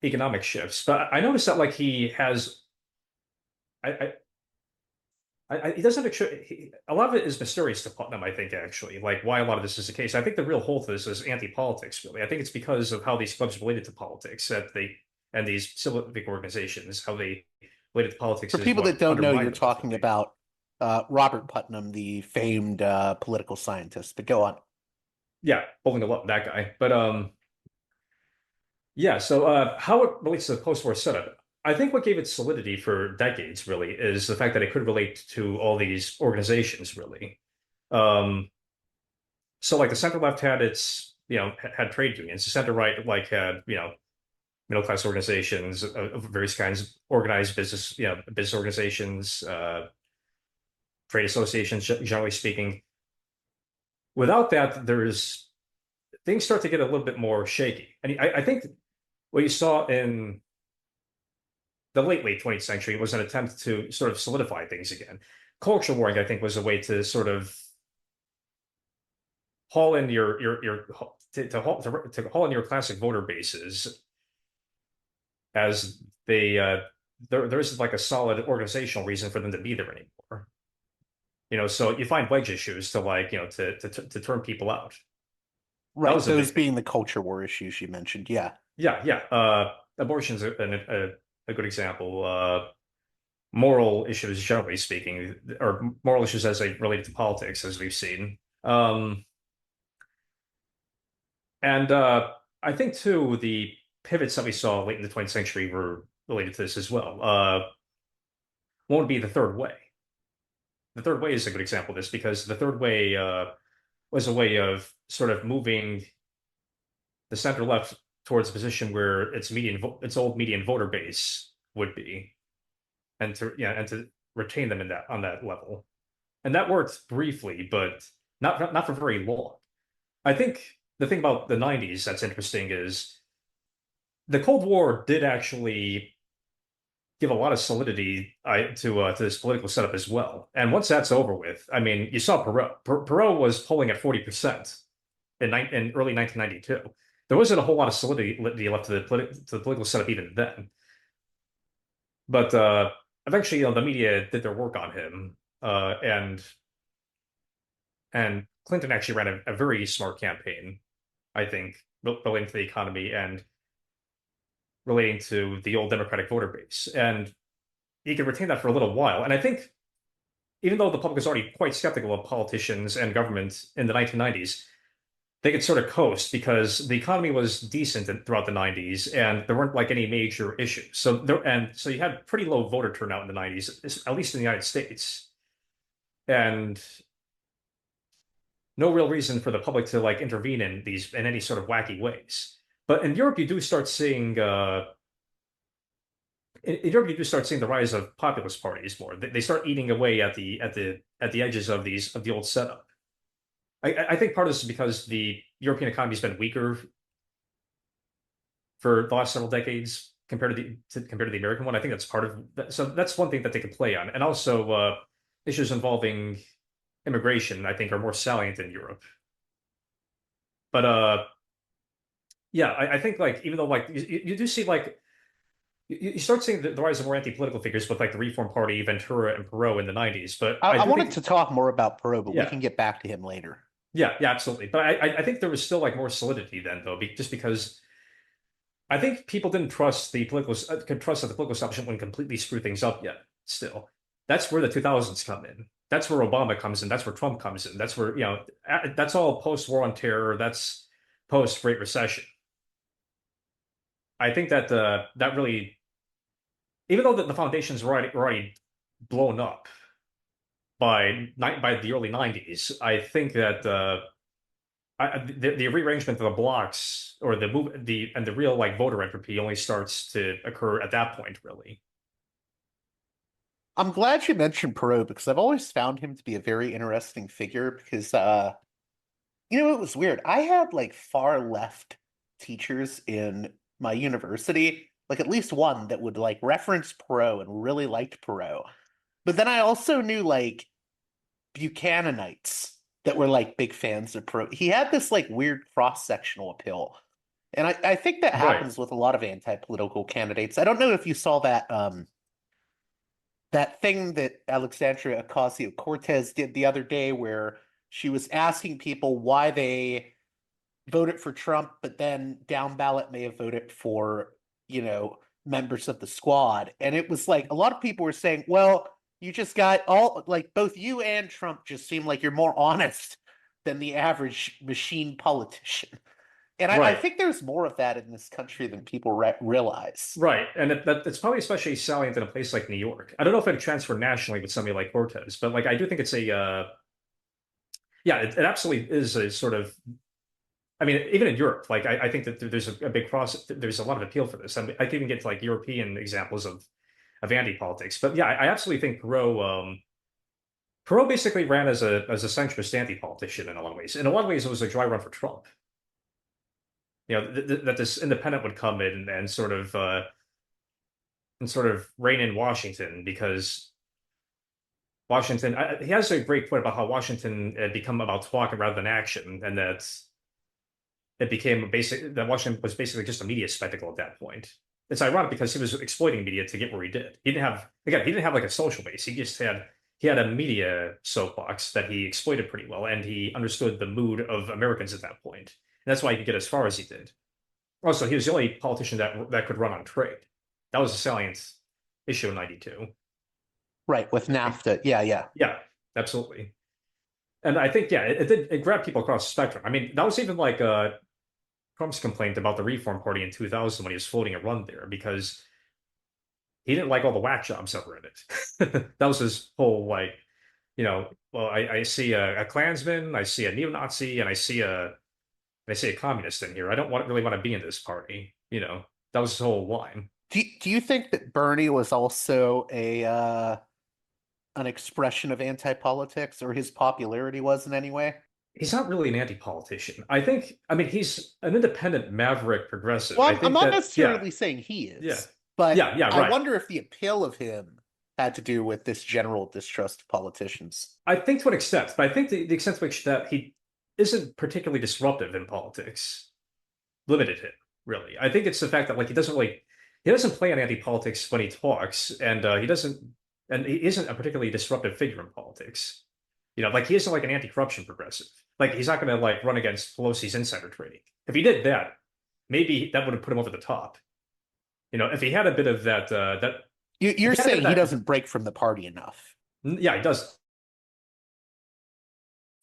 economic shifts. But I noticed that like he has, I, he doesn't a lot of it is mysterious to Putnam, I think, actually, like why a lot of this is the case. I think the real whole to this is anti-politics, really. I think it's because of how these clubs related to politics and these civic organizations, how they related to politics For is people what that don't know, you're undermined them talking ultimately. about Robert Putnam, the famed political scientist. But go on. Yeah, pulling a lot that guy. But yeah, so how it relates to the post-war setup, I think what gave it solidity for decades really is the fact that it could relate to all these organizations really. Um, so like the center left had its, had trade unions. The center right like had, middle class organizations of various kinds, organized business, business organizations, trade associations, generally speaking. Without that, there's things start to get a little bit more shaky. And I think what you saw in the late 20th century was an attempt to sort of solidify things again. Cultural warring, I think, was a way to sort of haul in your to haul in your classic voter bases as there isn't like a solid organizational reason for them to be there anymore. So you find wedge issues to like to turn people out. That Right, was a those big thing. being the culture war issues you mentioned. Yeah. Yeah, yeah. Abortion's a good example. Moral issues, generally speaking, or moral issues as they relate to politics, as we've seen. And I think too, the pivots that we saw late in the 20th century were related to this as well. One would be the third way. The third way is a good example of this because the third way was a way of sort of moving the center left towards a position where its old median voter base would be, and to retain them in that on that level. And that worked briefly, but not for very long. I think the thing about the 90s that's interesting is the Cold War did actually give a lot of solidity to this political setup as well. And once that's over with, I mean, you saw Perot. Perot was polling at 40% in early 1992. There wasn't a whole lot of solidity left to the political setup even then. But eventually, the media did their work on him, and Clinton actually ran a very smart campaign, I think, relating to the economy and relating to the old Democratic voter base. And he could retain that for a little while. And I think even though the public was already quite skeptical of politicians and government in the 1990s, they could sort of coast because the economy was decent throughout the 90s and there weren't like any major issues. So you had pretty low voter turnout in the 90s, at least in the United States. And no real reason for the public to like intervene in any sort of wacky ways. But in Europe, you do start seeing in Europe you do start seeing the rise of populist parties more. They start eating away at the edges of the old setup. I think part of this is because the European economy has been weaker for the last several decades compared to the American one. I think that's part of that. So that's one thing that they could play on, and also issues involving immigration, I think, are more salient in Europe. But yeah, I think like even though like you do see like you start seeing the rise of more anti-political figures with like the Reform Party, Ventura, and Perot in the 90s. But I I do wanted think, to talk more about Perot, but we yeah, can get back to him later. yeah, absolutely. But I think there was still like more solidity then, though, just because I think people didn't trust the political could trust that the political establishment wouldn't completely screw things up yet. Still, that's where the 2000s come in. That's where Obama comes in. That's where Trump comes in. That's where that's all post-war on terror. That's post-Great Recession. I think that that really, even though the foundations were already blown up by the early 90s, I think that the rearrangement of the blocks or the move the real like voter entropy only starts to occur at that point, really. I'm glad you mentioned Perot because I've always found him to be a very interesting figure because it was weird. I had like far left teachers in my university, like at least one that would like reference Perot and really liked Perot. But then I also knew like Buchananites that were like big fans of Perot. He had this like weird cross-sectional appeal. And I think that Right. happens with a lot of anti-political candidates. I don't know if you saw that thing that Alexandria Ocasio-Cortez did the other day where she was asking people why they voted for Trump, but then down ballot may have voted for, members of the squad. And it was like a lot of people were saying, well, you just got all like both you and Trump just seem like you're more honest than the average machine politician. And I Right. think there's more of that in this country than people realize. Right. And it's probably especially salient in a place like New York. I don't know if it transferred nationally with somebody like Cortez, but like I do think it's a yeah, it absolutely is a sort of I mean, even in Europe, like I think that there's a big cross. There's a lot of appeal for this. I mean, I can even get to like European examples of anti-politics. But yeah, I absolutely think Perot basically ran as a centrist anti-politician in a lot of ways. In a lot of ways, it was a dry run for Trump. That this independent would come in and sort of reign in Washington because Washington. He has a great point about how Washington had become about talk rather than action, and that it became that Washington was basically just a media spectacle at that point. It's ironic because he was exploiting media to get where he did. He didn't have like a social base. He had a media soapbox that he exploited pretty well, and he understood the mood of Americans at that point. And that's why he could get as far as he did. Also, he was the only politician that could run on trade. That was a salient issue in '92. Right, with NAFTA. Yeah, yeah. Yeah, absolutely. And I think, yeah, it grabbed people across the spectrum. I mean, that was even like Trump's complaint about the Reform Party in 2000 when he was floating a run there because he didn't like all the whack jobs that were in it. That was his whole like, well, I see a Klansman, I see a neo-Nazi, and I see a communist in here. I don't really want to be in this party. That was his whole line. Do you think that Bernie was also a an expression of anti-politics, or his popularity was in any way? He's not really an anti-politician. I mean, he's an independent maverick progressive. Well, I I'm think not that, yeah, necessarily saying he yeah, is, but yeah, I right. wonder if the appeal of him had to do with this general distrust of politicians. I think to an extent, but I think the extent to which that he isn't particularly disruptive in politics limited him, really. I think it's the fact that like he doesn't play on anti-politics when he talks, and he isn't a particularly disruptive figure in politics. Like he isn't like an anti-corruption progressive. Like he's not going to like run against Pelosi's insider trading. If he did that, maybe that would have put him over the top. If he had a bit of if You're he had a bit saying of he that, doesn't break from the party enough. yeah, he does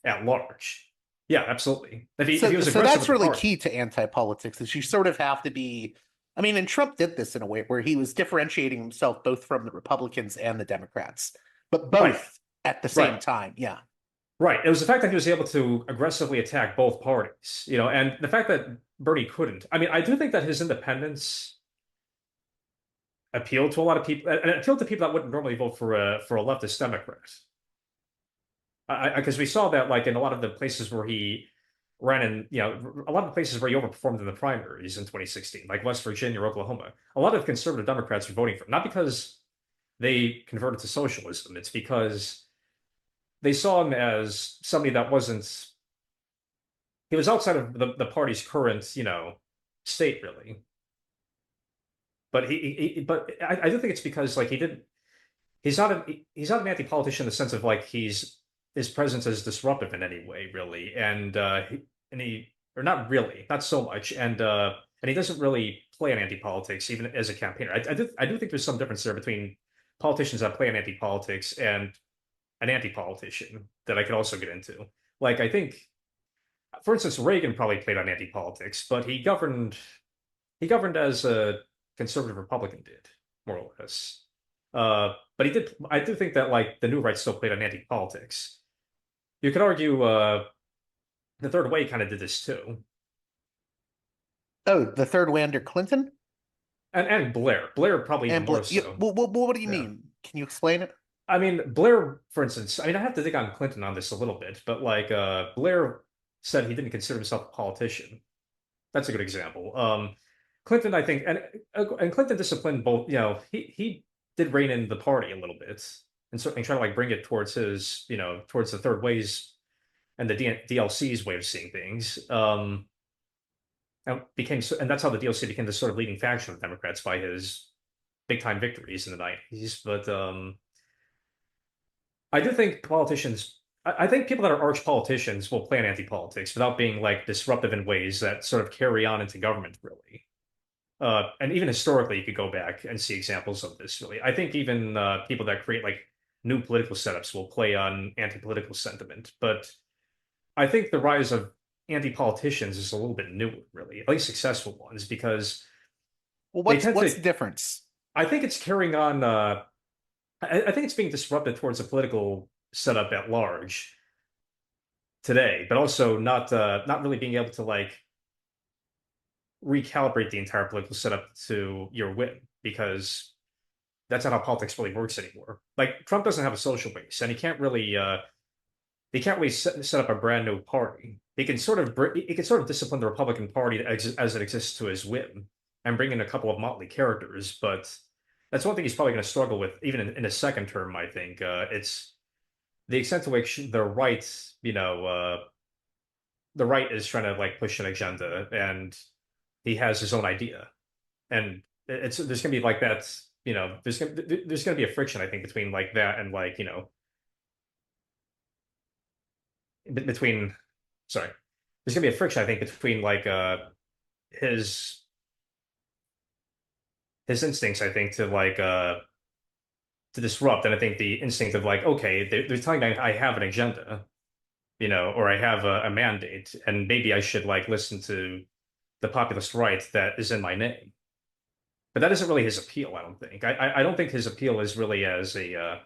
at large. Yeah, absolutely. If he was So aggressive that's with the really party, key to anti-politics is you sort of have to be. I mean, and Trump did this in a way where he was differentiating himself both from the Republicans and the Democrats, but right, both at the same right. time. Yeah. Right. It was the fact that he was able to aggressively attack both parties, and the fact that Bernie couldn't. I mean, I do think that his independence appealed to a lot of people, and it appealed to people that wouldn't normally vote for a leftist Democrat. Because we saw that like in a lot of the places where he ran in, a lot of the places where he overperformed in the primaries in 2016, like West Virginia or Oklahoma, a lot of conservative Democrats were voting for him, not because they converted to socialism. It's because they saw him as somebody that wasn't, he was outside of the party's current, state really. But but I do think it's because like he didn't, he's not an anti-politician in the sense of like his presence is disruptive in any way, really. And he or not really, not so much. And he doesn't really play on anti-politics even as a campaigner. I do think there's some difference there between politicians that play on anti-politics and an anti-politician that I could also get into. Like I think, for instance, Reagan probably played on anti-politics, but he governed as a conservative Republican did, more or less. But he did. I do think that like the new right still played on anti-politics. You could argue the third way kind of did this too, Oh, the third way under Clinton? and Blair probably even And more yeah, so. well, what do you Yeah. mean? Can you explain it? I mean, Blair, for instance, I mean, I have to dig on Clinton on this a little bit, but like Blair said he didn't consider himself a politician. That's a good example. Clinton, I think, and Clinton disciplined both. He did rein in the party a little bit, and certainly try to like bring it towards his, towards the third ways and the DLC's way of seeing things. And that's how the DLC became the sort of leading faction of Democrats by his big time victories in the 90s. But I do think politicians. I think people that are arch politicians will play on anti-politics without being like disruptive in ways that sort of carry on into government, really. And even historically, you could go back and see examples of this, really. I think even people that create like new political setups will play on anti-political sentiment. But I think the rise of anti-politicians is a little bit new, really, at least successful ones, because Well, they what's tend what's to, the difference? I think it's carrying on, I think it's being disrupted towards the political setup at large today, but also not really being able to like recalibrate the entire political setup to your whim because that's not how politics really works anymore. Like Trump doesn't have a social base, and he can't really set up a brand new party. He can sort of discipline the Republican Party as it exists to his whim and bring in a couple of motley characters, but that's one thing he's probably going to struggle with even in a second term. I think it's the extent to which the right is trying to like push an agenda, and he has his own idea, and it's there's gonna be like that. There's gonna be a friction, I think, between like that and like between sorry, there's gonna be a friction, I think, between like his his instincts, I think, to disrupt, and I think the instinct of like, okay, they're telling me I have an agenda, or I have a mandate, and maybe I should like listen to the populist right that is in my name. But that isn't really his appeal, I don't think. I don't think his appeal is really as a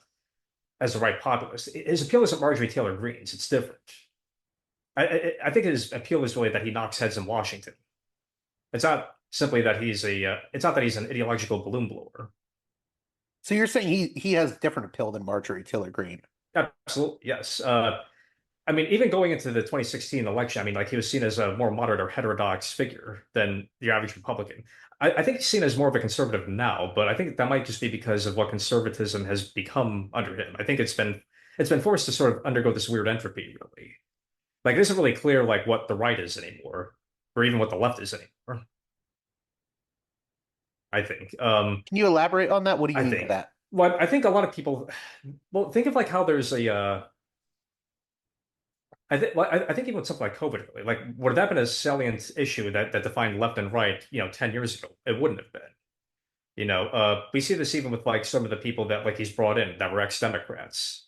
right populist. His appeal isn't Marjorie Taylor Greene's. It's different. I think his appeal is really that he knocks heads in Washington. It's not simply that it's not that he's an ideological balloon blower. So you're saying he has different appeal than Marjorie Taylor Greene? Absolutely, yes. I mean, even going into the 2016 election, I mean, like he was seen as a more moderate or heterodox figure than the average Republican. I think he's seen as more of a conservative now, but I think that might just be because of what conservatism has become under him. I think it's been forced to sort of undergo this weird entropy, really. Like it isn't really clear like what the right is anymore, or even what the left is anymore. I think. Can you elaborate on that? What do you I mean by think. that? Well, I think a lot of people. Well, think of like how there's a. I think even with something like COVID, really, like would that have been a salient issue that defined left and right, 10 years ago? It wouldn't have been. We see this even with like some of the people that like he's brought in that were ex-Democrats.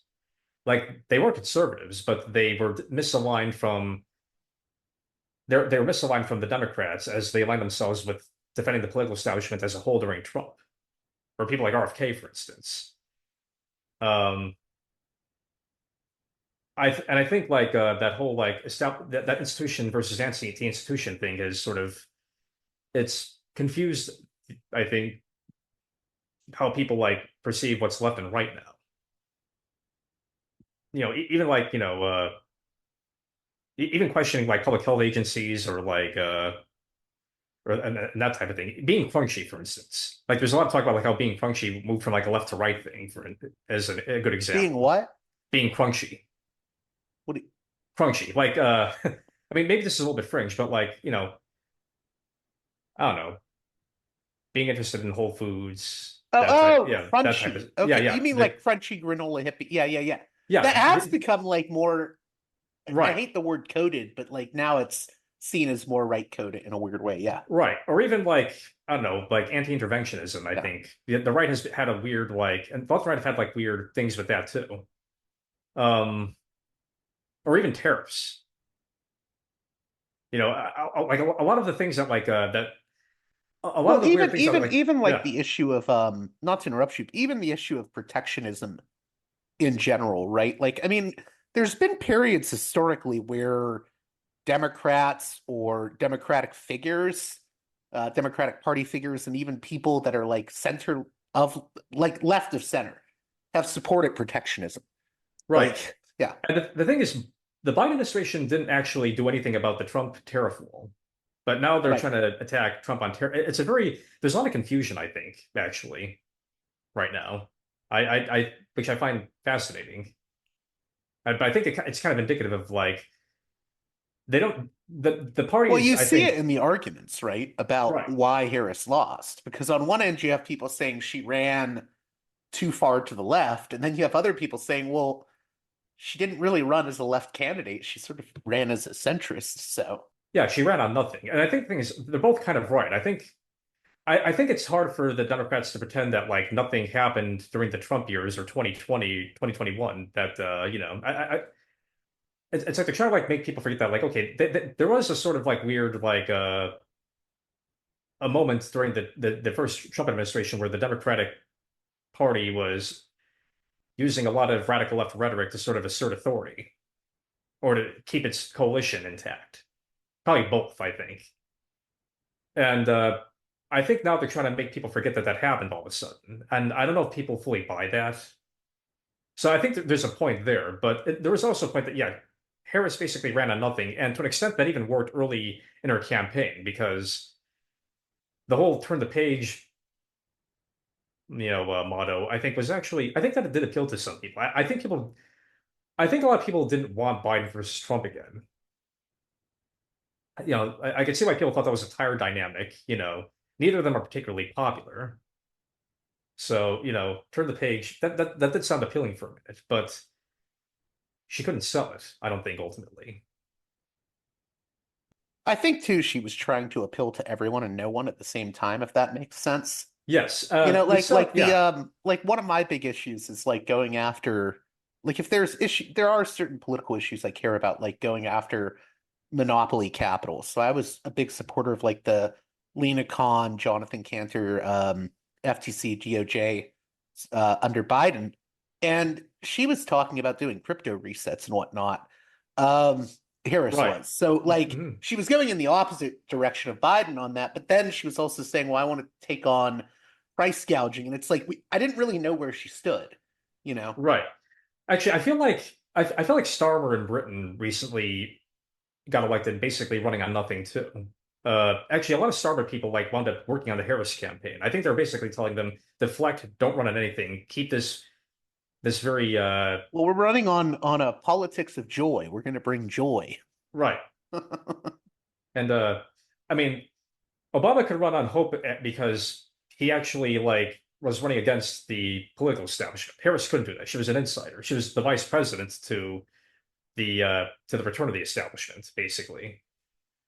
Like they weren't conservatives, but they were misaligned from the Democrats as they aligned themselves with defending the political establishment as a whole during Trump, or people like RFK, for instance. Um, I think like that whole like that institution versus anti-institution thing is sort of it's confused. I think how people like perceive what's left and right now. Even like even questioning like public health agencies or like and that type of thing. Being funchy, for instance, like there's a lot of talk about like how being funchy moved from like a left to right thing for as a good Being example. what? Being funchy. What? Do you, crunchy. Like, I mean, maybe this is a little bit fringe, but like, I don't know, being interested in Whole Foods, oh, that type, oh, that type of, crunchy. yeah, Okay, you yeah, mean like crunchy granola hippie? Yeah, yeah, yeah. That yeah, has become like more. I right, hate the word coded, but like now it's seen as more right coded in a weird way. Yeah, right, or even like, I don't know, like anti-interventionism. I yeah. think the right has had a weird like, and both right have had like weird things with that too. Um, or even tariffs. Like a lot of the things that like that a lot Well, of the weird things that like, even like yeah, the issue of not to interrupt you, but even the issue of protectionism in general, right? Like, I mean, there's been periods historically where Democrats or Democratic figures, Democratic Party figures, and even people that are like center of like left of center have supported protectionism. right. Like, yeah, And the thing is, the Biden administration didn't actually do anything about the Trump tariff wall, but now they're right. trying to attack Trump on tariff. It's a very there's a lot of confusion, I think, actually, right now. Which I find fascinating. But I think it's kind of indicative of like they don't the Well, parties. you I see it think in the arguments, right, about right, why Harris lost. Because on one end, you have people saying she ran too far to the left, and then you have other people saying, well, she didn't really run as a left candidate. She sort of ran as a centrist. So, yeah, she ran on nothing, and I think the thing is they're both kind of right. I think it's hard for the Democrats to pretend that like nothing happened during the Trump years or 2020, 2021. That it's like they're trying to like make people forget that like okay, there was a sort of like weird like a moment during the first Trump administration where the Democratic Party was using a lot of radical left rhetoric to sort of assert authority or to keep its coalition intact. Probably both, I think. And I think now they're trying to make people forget that that happened all of a sudden. And I don't know if people fully buy that. So I think that there's a point there, but there was also a point that, yeah, Harris basically ran on nothing. And to an extent, that even worked early in her campaign because the whole turn the page, motto, I think was actually, I think that it did appeal to some people. I think a lot of people didn't want Biden versus Trump again. I could see why people thought that was a tired dynamic. Neither of them are particularly popular. So, turn the page. That did sound appealing for a minute, but she couldn't sell it, I don't think, ultimately. I think too, she was trying to appeal to everyone and no one at the same time, if that makes sense. Yes. Like Yeah, like one of my big issues is like going after like if there's issue there are certain political issues I care about, like going after monopoly capital. So I was a big supporter of like the Lena Khan, Jonathan Cantor, FTC, DOJ under Biden. And she was talking about doing crypto resets and whatnot. Um, Harris right. was. So like Mhm. she was going in the opposite direction of Biden on that, but then she was also saying, well, I want to take on price gouging. And it's like I didn't really know where she stood, you know? Right. Actually, I feel like Starmer in Britain recently got elected basically running on nothing too. Actually, a lot of Starmer people like wound up working on the Harris campaign. I think they're basically telling them deflect, don't run on anything, keep this very Well, we're running on a politics of joy. We're going to bring joy. right. And I mean, Obama could run on hope because he actually like was running against the political establishment. Harris couldn't do that. She was an insider. She was the vice president to the return of the establishment, basically.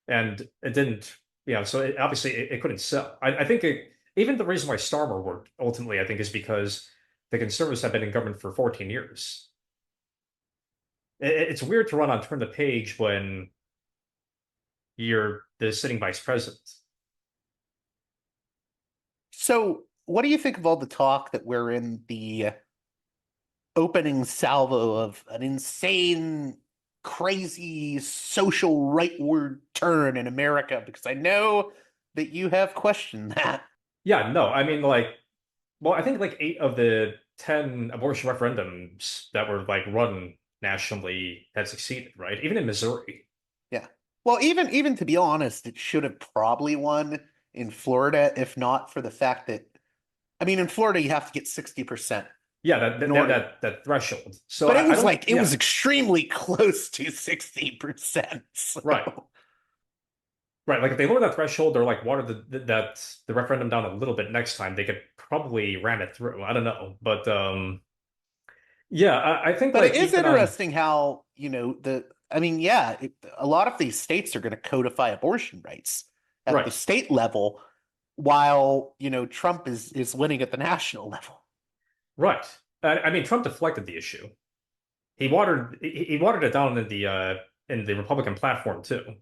And it didn't, so obviously it couldn't sell. I think even the reason why Starmer worked ultimately, I think, is because the conservatives have been in government for 14 years. It's weird to run on turn the page when you're the sitting vice president. So, what do you think of all the talk that we're in the opening salvo of an insane, crazy social rightward turn in America? Because I know that you have questioned that. Yeah, no, I mean, like, well, I think like 8 of the 10 abortion referendums that were like run nationally had succeeded, right? Even in Missouri. Yeah. Well, even to be honest, it should have probably won in Florida, if not for the fact that I mean, in Florida, you have to get 60% Yeah, nor that threshold. So but it I was don't. like it Yeah, was extremely close to 60%. right. So Right, like if they lower that threshold or like water the referendum down a little bit next time, they could probably ram it through. I don't know, but yeah, I think but it like is even on interesting how, I mean, yeah, a lot of these states are going to codify abortion rights at the right, state level, while, Trump is winning at the national level. right. I mean, Trump deflected the issue. He watered it down in the Republican platform too,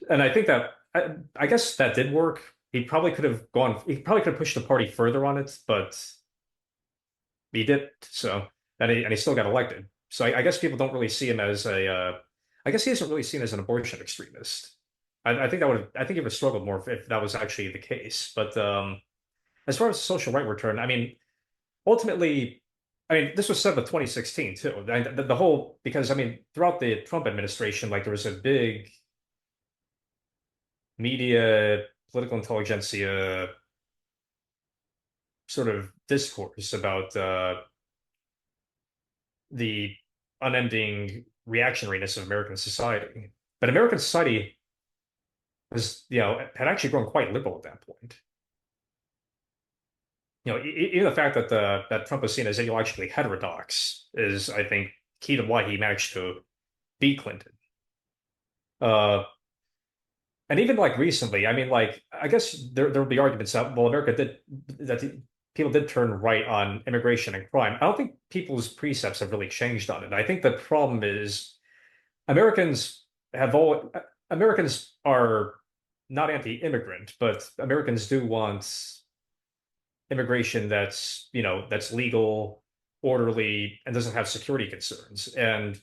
and I think that I guess that did work. He probably could have gone. He probably could have pushed the party further on it, but he did. So and he still got elected. So I guess people don't really see him as a. I guess he isn't really seen as an abortion extremist. I think that would. I think he would have struggled more if that was actually the case. But as far as the social right return, I mean, ultimately, I mean, this was said with 2016 too. The whole because I mean, throughout the Trump administration, like there was a big media, political intelligentsia sort of discourse about the unending reactionariness of American society. But American society was, had actually grown quite liberal at that point. Even the fact that that Trump was seen as ideologically heterodox is, I think, key to why he managed to beat Clinton. Uh, and even like recently, I mean, like I guess there will be arguments that well, America did that people did turn right on immigration and crime. I don't think people's precepts have really changed on it. I think the problem is Americans have all Americans are not anti-immigrant, but Americans do want immigration that's, that's legal, orderly, and doesn't have security concerns. And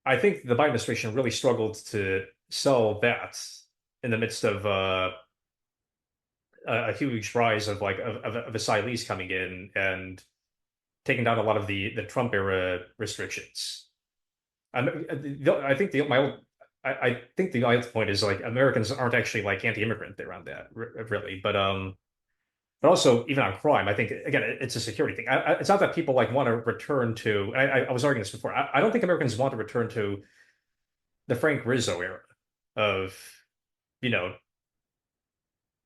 I think the Biden administration really struggled to sell that in the midst of a huge rise of of asylees coming in and taking down a lot of the Trump era restrictions. I think I think the other point is like Americans aren't actually like anti-immigrant. They're on that really, but also even on crime, I think again it's a security thing. It's not that people like want to return to. I was arguing this before. I don't think Americans want to return to the Frank Rizzo era of you know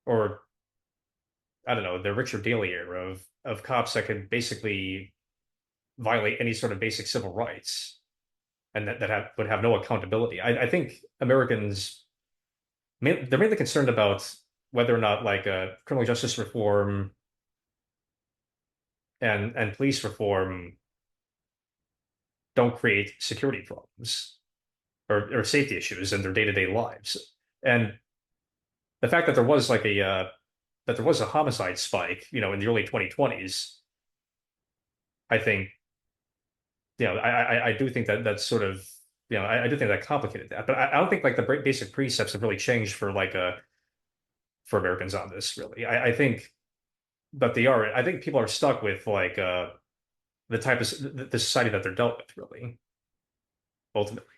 or I don't know the Richard Daley era of cops that could basically violate any sort of basic civil rights and would have no accountability. I think Americans they're mainly concerned about whether or not like criminal justice reform and police reform don't create security problems or safety issues in their day-to-day lives. And the fact that there was like that there was a homicide spike, in the early 2020s, I think, I do think that that's sort of, I do think that complicated that. But I don't think like the basic precepts have really changed for for Americans on this, really. I think but they are. I think people are stuck with like the type of the society that they're dealt with, really, ultimately.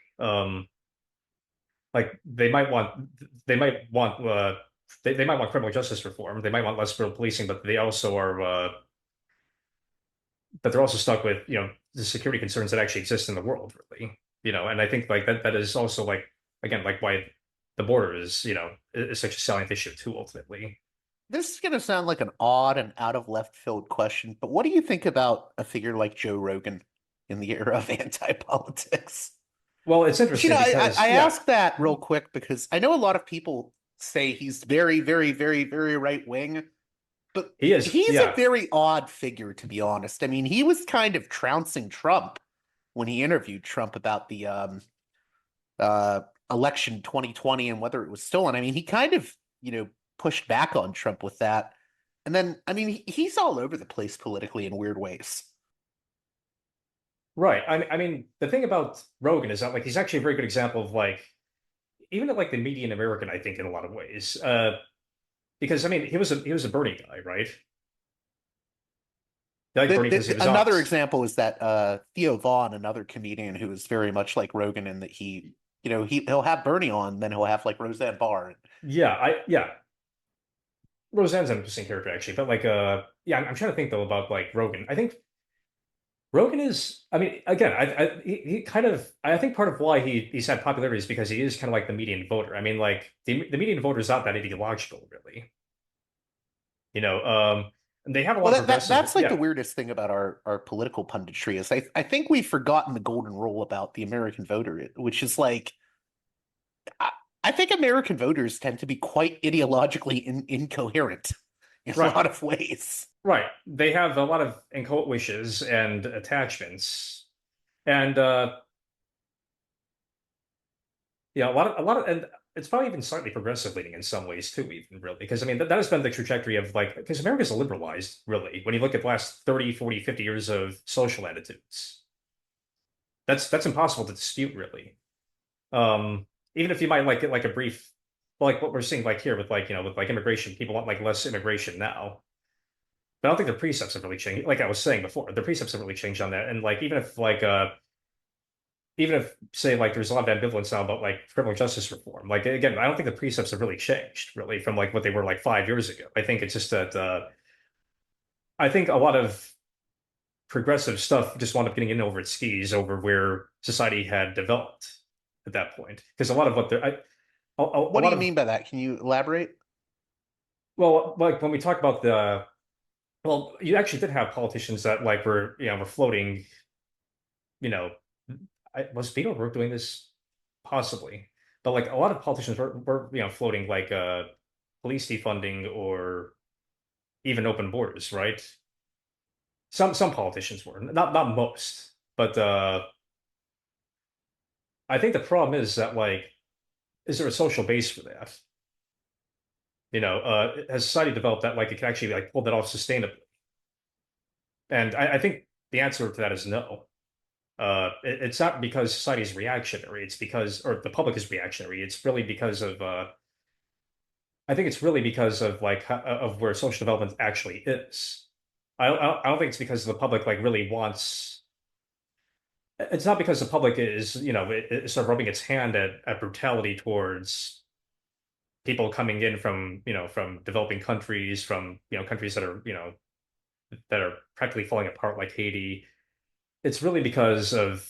Like they might want they might want criminal justice reform. They might want less brutal policing, but they also are but they're also stuck with, the security concerns that actually exist in the world, really. And I think like that is also like again like why the border is, is such a salient issue too, ultimately. This is going to sound like an odd and out of left field question, but what do you think about a figure like Joe Rogan in the era of anti-politics? Well, it's But, interesting because I yeah, ask that real quick because I know a lot of people say he's very, very, very, very right wing, but he is. he's a Yeah, very odd figure, to be honest. I mean, he was kind of trouncing Trump when he interviewed Trump about the uh, election 2020 and whether it was stolen. I mean, he kind of, pushed back on Trump with that. And then, I mean, he's all over the place politically in weird ways. right. I mean, the thing about Rogan is that like he's actually a very good example of like even like the median American, I think, in a lot of ways. Because I mean, he was a Bernie guy, right? He liked Bernie because he was Another honest. example is that Theo Vaughn, another comedian who is very much like Rogan in that he'll have Bernie on, then he'll have like Roseanne Barr. Yeah, yeah. Roseanne's an interesting character actually, but like yeah, I'm trying to think though about like Rogan. I think Rogan is, I mean, again, he kind of, I think part of why he's had popularity is because he is kind of like the median voter. I mean, like the median voter is not that ideological, really. You know, and they have a lot Well, of that's progressive, like the yeah, weirdest thing about our political punditry is I think we've forgotten the golden rule about the American voter, which is like I, I think American voters tend to be quite ideologically incoherent in a right, lot of ways. right. They have a lot of inchoate wishes and attachments, and yeah, and it's probably even slightly progressive leaning in some ways too, even really, because I mean that has been the trajectory of like because America's liberalized really when you look at the last 30, 40, 50 years of social attitudes. That's impossible to dispute really. Um, Even if you might like a brief, well, like what we're seeing like here with like with like immigration, people want like less immigration now. But I don't think the precepts have really changed. Like I was saying before, the precepts have really changed on that. And like even if say like there's a lot of ambivalence now about like criminal justice reform, like again, I don't think the precepts have really changed really from like what they were like 5 years ago. I think it's just that I think a lot of progressive stuff just wound up getting in over its skis over where society had developed at that point. Because a lot of what they're a What do lot you of mean by that? Can you elaborate? well, like when we talk about the well, you actually did have politicians that like were floating, you know, was Beto O'Rourke doing this? Possibly. But like a lot of politicians were floating like police defunding or even open borders, right? Some politicians were, not most. But I think the problem is that like, is there a social base for that? Has society developed that like it can actually like pull that off sustainably? And I think the answer to that is no. It's not because society is reactionary. It's because, or the public is reactionary. It's really because of, I think it's really because of like of where social development actually is. I don't think it's because the public like really wants. It's not because the public is, it's sort of rubbing its hand at brutality towards people coming in from, from developing countries, from, countries that are practically falling apart like Haiti. It's really because of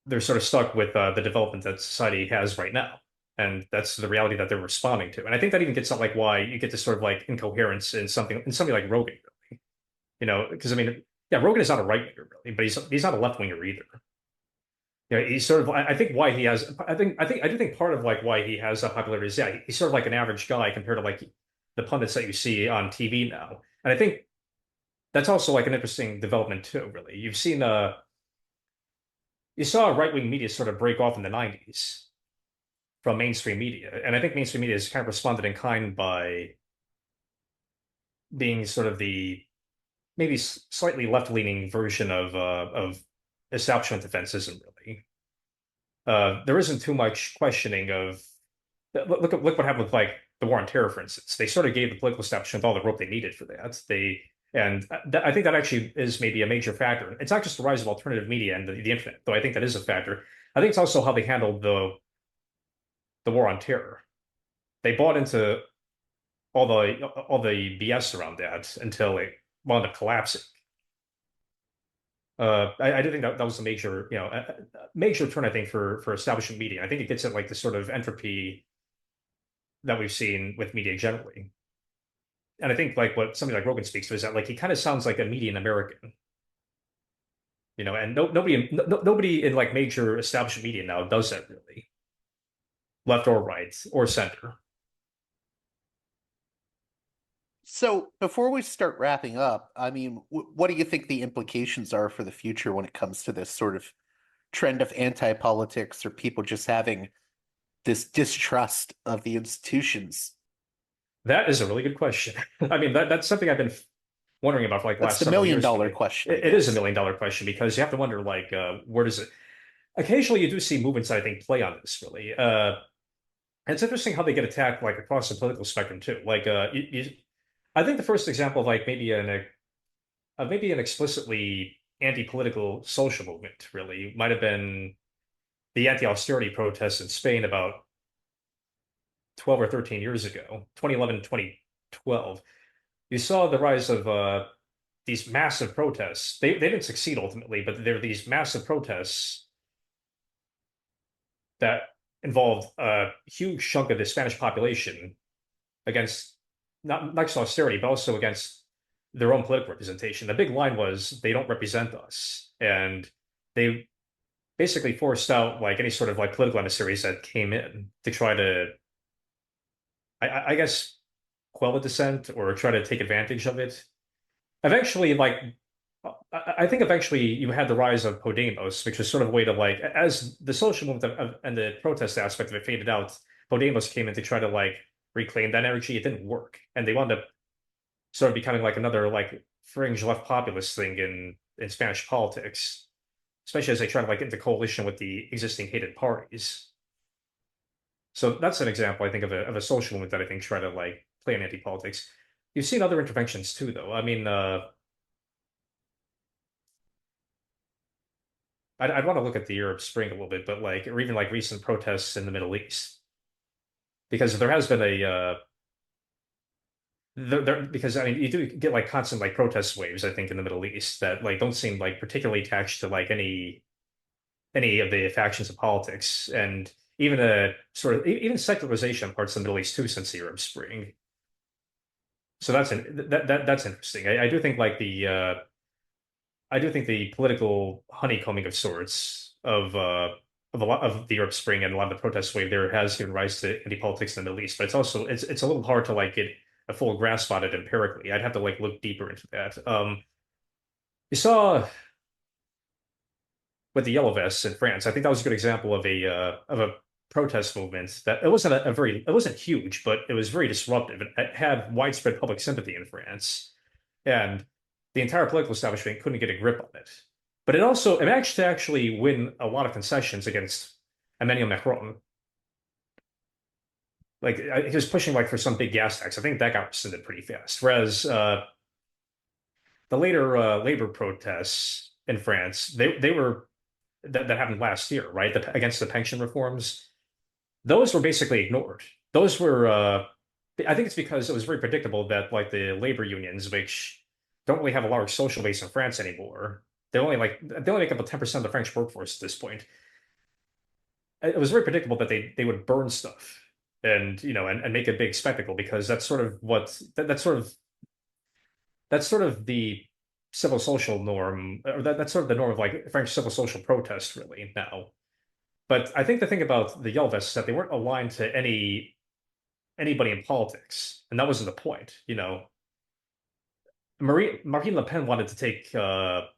they're sort of stuck with the development that society has right now. And that's the reality that they're responding to. And I think that even gets at like why you get this sort of like incoherence in something like Rogan, really. Because I mean, yeah, Rogan is not a right winger really, but he's not a left winger either. He's sort of I think why he has I do think part of like why he has that popularity is yeah, he's sort of like an average guy compared to like the pundits that you see on TV now. And I think that's also like an interesting development too, really. You saw right-wing media sort of break off in the 90s from mainstream media. And I think mainstream media has kind of responded in kind by being sort of the maybe slightly left-leaning version of establishment defensism, really. There isn't too much questioning of look what happened with like the war on terror, for instance. They sort of gave the political establishment all the rope they needed for that. I think that actually is maybe a major factor. It's not just the rise of alternative media and the internet, though I think that is a factor. I think it's also how they handled the war on terror. They bought into all the BS around that until it wound up collapsing. I do think that was a major, major turn, I think, for establishment media. I think it gets at like the sort of entropy that we've seen with media generally. And I think like what somebody like Rogan speaks to is that like he kind of sounds like a median American, and nobody in like major establishment media now does that really, left or right or center. So, before we start wrapping up, I mean, what do you think the implications are for the future when it comes to this sort of trend of anti-politics or people just having this distrust of the institutions? That is a really good question. I mean, that's something I've been wondering about for like the That's last the several million years, dollar really. question, I It is a guess. million dollar question because you have to wonder like where does it occasionally you do see movements I think play on this really. And it's interesting how they get attacked like across the political spectrum too. Like I think the first example of like maybe an explicitly anti-political social movement really might have been the anti-austerity protests in Spain about 12 or 13 years ago, 2011, 2012, you saw the rise of these massive protests. They didn't succeed ultimately, but there are these massive protests that involved a huge chunk of the Spanish population against not just austerity, but also against their own political representation. The big line was they don't represent us, and they basically forced out like any sort of like political emissaries that came in to try to, I guess, quell the dissent or try to take advantage of it. Eventually, like I think eventually you had the rise of Podemos, which was sort of a way to like, as the social movement and the protest aspect of it faded out, Podemos came in to try to like reclaim that energy. It didn't work, and they wound up sort of becoming like another like fringe left populist thing in Spanish politics, especially as they try to like get into coalition with the existing hated parties. So that's an example, I think, of a social movement that I think try to like play in anti-politics. You've seen other interventions too, though. I mean, I'd want to look at the Arab Spring a little bit, but like, or even like recent protests in the Middle East, because there has been a because I mean, you do get like constant like protest waves, I think, in the Middle East that like don't seem like particularly attached to like any of the factions of politics, and even a sort of even secularization of parts of the Middle East too since the Arab Spring. So that's interesting. I do think like the I do think the political honeycombing of sorts of a lot of the Arab Spring and a lot of the protest wave there has given rise to anti-politics in the Middle East, but it's also it's a little hard to like get a full grasp on it empirically. I'd have to like look deeper into that. You saw with the yellow vests in France, I think that was a good example of a protest movement that it wasn't a very it wasn't huge, but it was very disruptive. It had widespread public sympathy in France, and the entire political establishment couldn't get a grip on it. But it managed to actually win a lot of concessions against Emmanuel Macron. Like he was pushing like for some big gas tax. I think that got rescinded pretty fast. Whereas the later labor protests in France, they were that happened last year, right? Against the pension reforms, those were basically ignored. Those were I think it's because it was very predictable that like the labor unions, which don't really have a large social base in France anymore, they only make up 10% of the French workforce at this point. It was very predictable that they would burn stuff and and make a big spectacle because that's sort of that's sort of the civil social norm, or that's sort of the norm of like French civil social protest really now. But I think the thing about the Yellow Vests is that they weren't aligned to anybody in politics, and that wasn't the point. Marine Le Pen wanted to take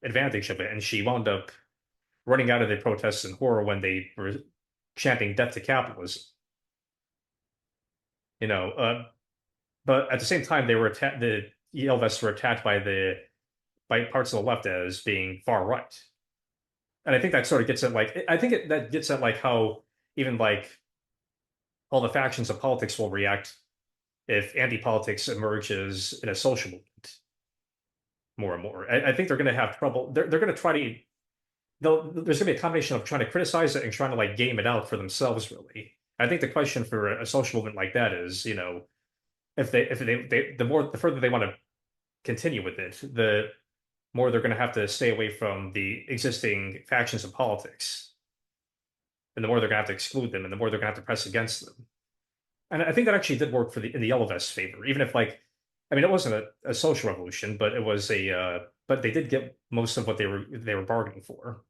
advantage of it, and she wound up running out of the protests in horror when they were chanting "death to capitalism." You know, but at the same time, they were the Yellow Vests were attacked by parts of the left as being far right. And I think that sort of gets at like that gets at like how even like all the factions of politics will react if anti-politics emerges in a social movement more and more. I think they're going to have trouble. They're going to try to. There's going to be a combination of trying to criticize it and trying to like game it out for themselves. Really, I think the question for a social movement like that is, the further they want to continue with it, the more they're going to have to stay away from the existing factions of politics, and the more they're going to have to exclude them, and the more they're going to have to press against them. And I think that actually did work in the Yellow Vest favor, even if like, I mean, it wasn't a social revolution, but it was but they did get most of what they were bargaining for.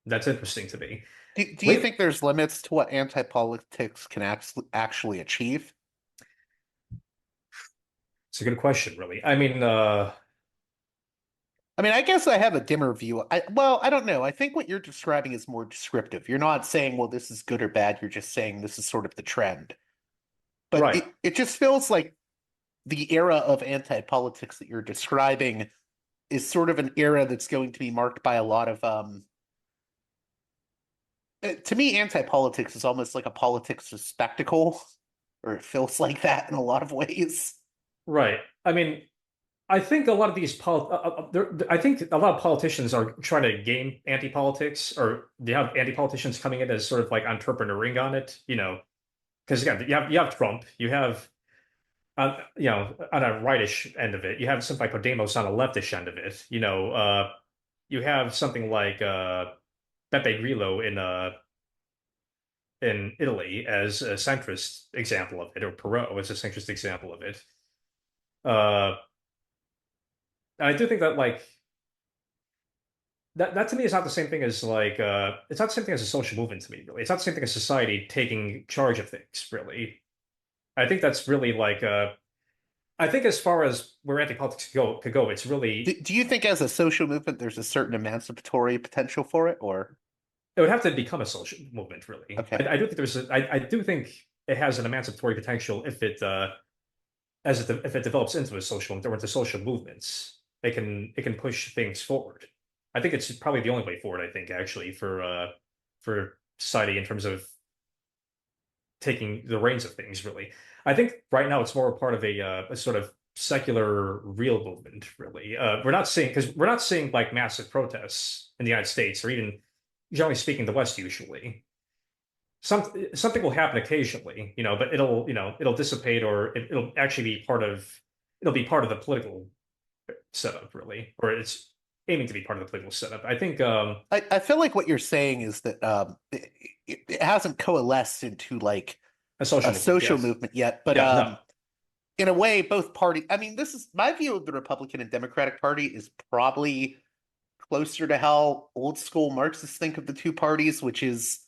That's interesting to me. Do you Late, think there's limits to what anti-politics can actually achieve? it's a good question, really. I mean, I mean, I guess I have a dimmer view. I don't know. I think what you're describing is more descriptive. You're not saying, well, this is good or bad. You're just saying this is sort of the trend. But right. it just feels like the era of anti-politics that you're describing is sort of an era that's going to be marked by a lot of to me, anti-politics is almost like a politics of spectacle, or it feels like that in a lot of ways. Right. I mean, I think a lot of I think a lot of politicians are trying to game anti-politics, or they have anti-politicians coming in as sort of like entrepreneuring on it, because again, you have Trump, you have on a rightish end of it. You have something like Podemos on a leftish end of it. You have something like Beppe Grillo in Italy as a centrist example of it, or Perot as a centrist example of it. Uh, and I do think that like that to me is not the same thing as like it's not the same thing as a social movement to me, really. It's not the same thing as society taking charge of things, really. I think that's really like I think as far as where anti-politics could go, it's really Do you think as a social movement there's a certain emancipatory potential for it, or it would have to become a social movement, really. okay? I do think I do think it has an emancipatory potential if if it develops into a social movement or into social movements, it can push things forward. I think it's probably the only way forward, I think, actually, for society in terms of taking the reins of things, really. I think right now it's more a part of a sort of secular real movement, really. We're not seeing like massive protests in the United States or even generally speaking the West usually. Something will happen occasionally, but it'll dissipate or it'll actually be it'll be part of the political setup, really, or it's aiming to be part of the political setup. I think I feel like what you're saying is that it hasn't coalesced into like a social a movement, social yes. movement yet, but Yeah, no. in a way, both parties. I mean, this is my view of the Republican and Democratic Party is probably closer to how old school Marxists think of the two parties, which is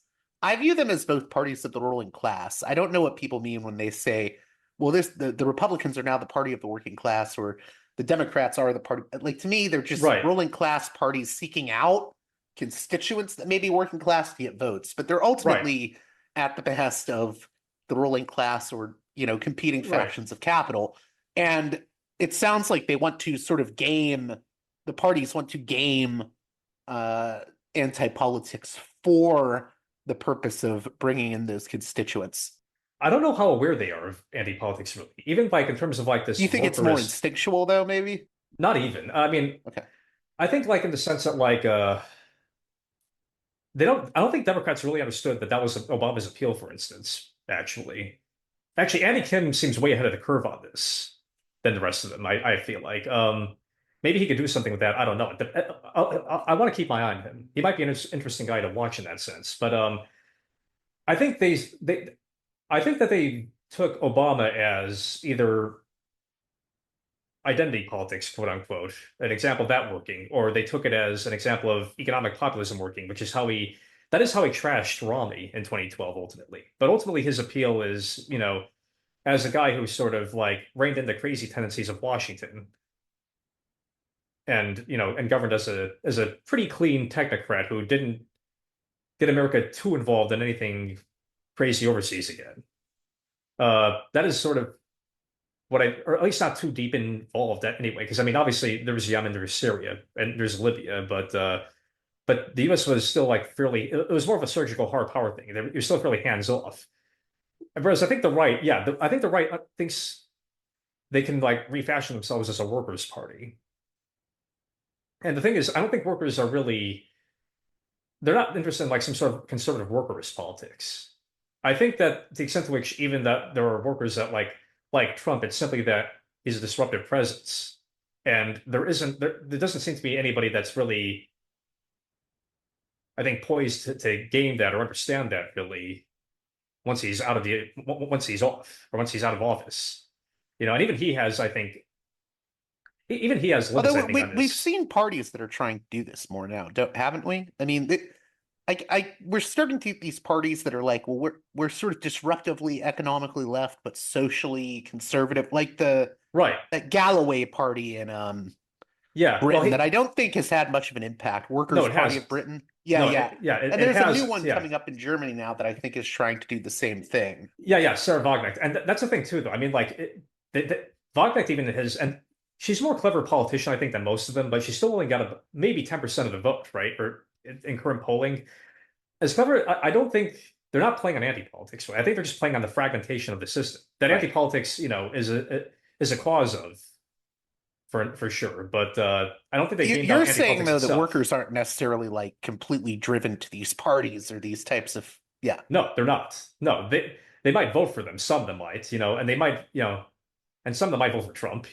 I view them as both parties of the ruling class. I don't know what people mean when they say, well, the Republicans are now the party of the working class, or the Democrats are the party. Like to me, they're just Right, ruling class parties seeking out constituents that may be working class to get votes, but they're right, ultimately at the behest of the ruling class or, competing right. factions of capital. And it sounds like they want to sort of game the parties want to game uh, anti-politics for the purpose of bringing in those constituents. I don't know how aware they are of anti-politics, really. Even like in terms of like Do you this think it's more workerist, instinctual though, maybe? not even. I mean, Okay. I think like in the sense that like I don't think Democrats really understood that that was Obama's appeal, for instance, actually. Actually, Andy Kim seems way ahead of the curve on this than the rest of them, I feel like. Maybe he could do something with that. I don't know. I want to keep my eye on him. He might be an interesting guy to watch in that sense. But I think I think that they took Obama as either identity politics, quote unquote, an example of that working, or they took it as an example of economic populism working, which is that is how he trashed Romney in 2012 ultimately. But ultimately his appeal is, as a guy who sort of like reined in the crazy tendencies of Washington and, and governed as a pretty clean technocrat who didn't get America too involved in anything crazy overseas again. That is sort of or at least not too deep involved anyway, because I mean, obviously there was Yemen, there was Syria, and there's Libya, but the U.S. was still like it was more of a surgical hard power thing. It was still fairly hands off. Whereas I think the right, yeah, I think the right thinks they can like refashion themselves as a workers' party. And the thing is, I don't think workers are really, they're not interested in like some sort of conservative workers' politics. I think that to the extent to which even that there are workers that like Trump, it's simply that he's a disruptive presence. And there doesn't seem to be anybody that's really, I think, poised to game that or understand that really once he's off or once he's out of office. And even he has, I think, even he has limits, I Although think, on we've this. seen parties that are trying to do this more now, haven't we? I mean, we're starting to these parties that are like, well, we're sort of disruptively economically left, but socially conservative, like the Right. that Galloway party in Yeah. Well, Britain that I don't think has had much of an impact. no, Workers' it Party has. of Britain. Yeah, No, yeah. And it there's a new has. one Yeah. coming up in Germany now that I think is trying to do the same thing. Yeah. Sahra Wagenknecht. And that's the thing, too, though. I mean, like, Wagenknecht even and she's a more clever politician, I think, than most of them, but she's still only got maybe 10% of the vote, right? Or in current polling. As clever, I don't think they're not playing on anti-politics. Right? I think they're just playing on the fragmentation of the system. That Right. anti-politics, is a cause of for sure. But I don't think they gamed You're out saying anti-politics though that itself. workers aren't necessarily like completely driven to these parties or these types of yeah. No, they're not. No, they might vote for them. Some of them might, and they might, and some of them might vote for Trump,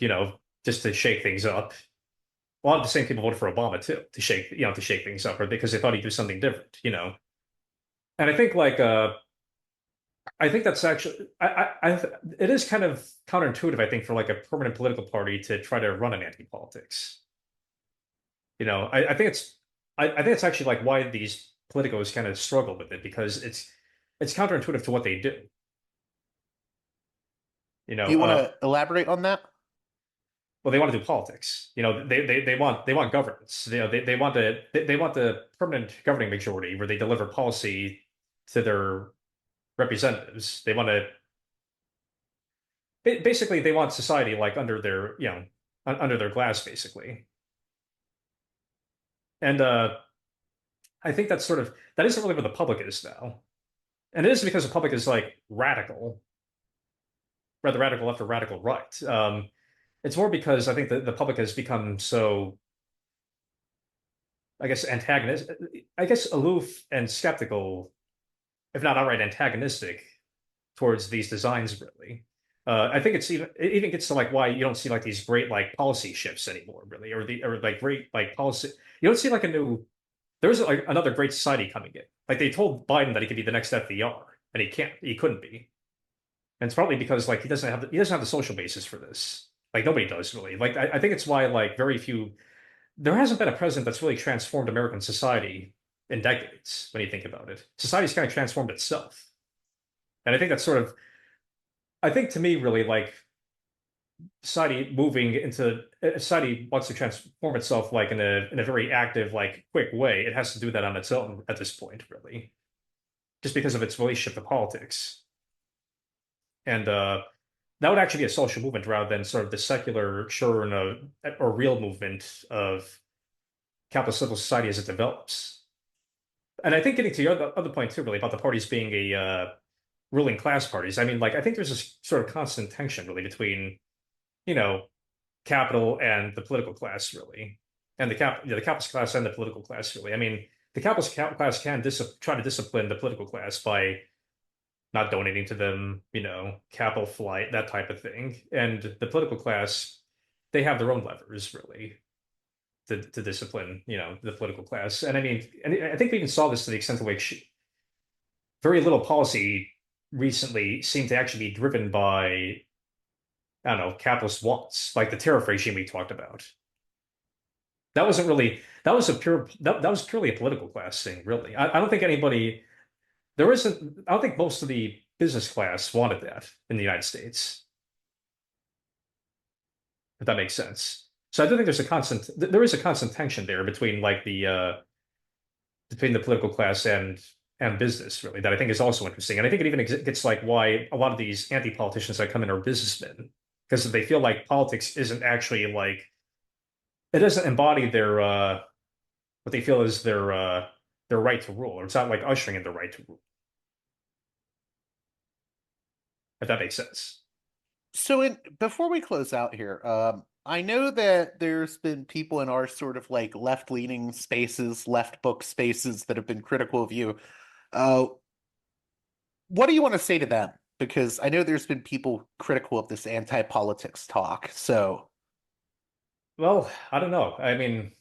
just to shake things up. A lot of the same people voted for Obama too, to shake things up, or because they thought he'd do something different. And I think I think that's actually it is kind of counterintuitive, I think, for like a permanent political party to try to run an anti-politics. I think I think it's actually like why these politicos kind of struggle with it because it's counterintuitive to what they do. You Do know, you want to elaborate on that? well, they want to do politics. They want governance. They want the permanent governing majority where they deliver policy to their representatives. They want to basically they want society like under their under their glass basically. And I think that isn't really what the public is now. And it is because the public is like radical, rather radical left or radical right. It's more because I think the public has become so, I guess, aloof and skeptical, if not outright antagonistic, towards these designs, really. I think it even gets to like why you don't see like these great like policy shifts anymore, really, or like great like policy. You don't see like there's like another great society coming in. Like they told Biden that he could be the next FDR, and he couldn't be. And it's probably because like he doesn't have the social basis for this. Like nobody does really. Like I think it's why like there hasn't been a president that's really transformed American society in decades when you think about it. Society's kind of transformed itself. And I think that's I think to me really like society wants to transform itself like in a very active, like quick way. It has to do that on its own at this point, really. Just because of its relationship to politics. And that would actually be a social movement rather than sort of the secular churn or real movement of capitalist civil society as it develops. And I think getting to your other point too, really, about the parties being a ruling class parties. I mean, like I think there's this sort of constant tension really between, you know, capital and the political class, really, and the capitalist class and the political class, really. I mean, the capitalist class can try to discipline the political class by not donating to them, capital flight, that type of thing. And the political class, they have their own levers, really, to discipline, the political class. And I mean, and I think we even saw this to the extent to which very little policy recently seemed to actually be driven by, I don't know, capitalist wants, like the tariff regime we talked about. That wasn't really, that was that was purely a political class thing, really. I don't think I don't think most of the business class wanted that in the United States, if that makes sense. So I do think there is a constant tension there between like between the political class and business, really, that I think is also interesting. And I think it even gets like why a lot of these anti-politicians that come in are businessmen, because they feel like politics isn't actually like, it doesn't embody what they feel is their right to rule, or it's not like ushering in their right to rule, if that makes sense. So, before we close out here, I know that there's been people in our sort of like left-leaning spaces, left book spaces that have been critical of you. Uh, what do you want to say to them? Because I know there's been people critical of this anti-politics talk. So, Well, I don't know. I mean,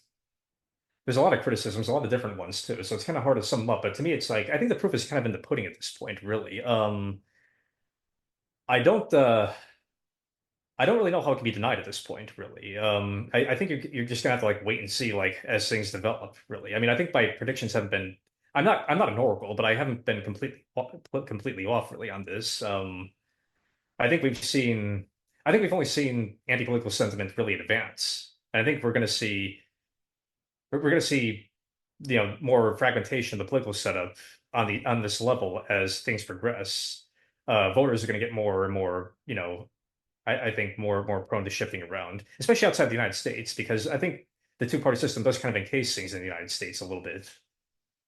there's a lot of criticisms, a lot of different ones too. So it's kind of hard to sum them up. But to me, it's like I think the proof is kind of in the pudding at this point, really. I don't uh I don't really know how it can be denied at this point, really. I think you're just gonna have to like wait and see like as things develop, really. I mean, I think my predictions haven't been. I'm not an oracle, but I haven't been completely off really on this. I think we've only seen anti-political sentiment really advance. And I think we're going to see more fragmentation of the political setup on this level as things progress. Voters are going to get more and more, I think more and more prone to shifting around, especially outside the United States, because I think the two-party system does kind of encase things in the United States a little bit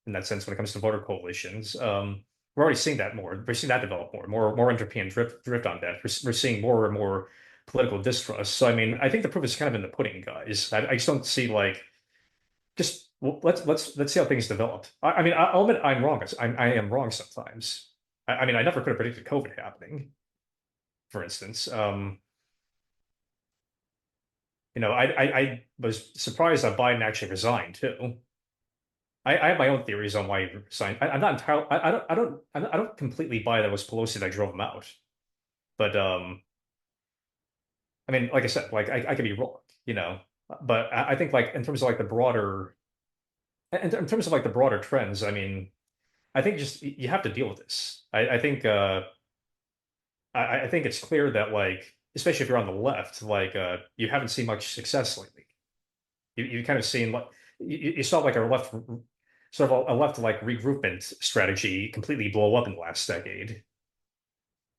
in that sense when it comes to voter coalitions. We're already seeing that more. We're seeing that develop more European drift on that. We're seeing more and more political distrust. So I mean, I think the proof is kind of in the pudding, guys. I just don't see like just let's see how things develop. I mean, I'll admit I'm wrong. I am wrong sometimes. I mean, I never could have predicted COVID happening, for instance. I was surprised that Biden actually resigned too. I have my own theories on why he resigned. I'm not entirely. I don't completely buy that it was Pelosi that drove him out. But I mean, like I said, like I could be wrong, But I think like in terms of like the broader, in terms of like the broader trends, I mean, I think just you have to deal with this. I think I think it's clear that like, especially if you're on the left, like you haven't seen much success lately. You kind of seen like you saw like a left sort of a left like regroupment strategy completely blow up in the last decade.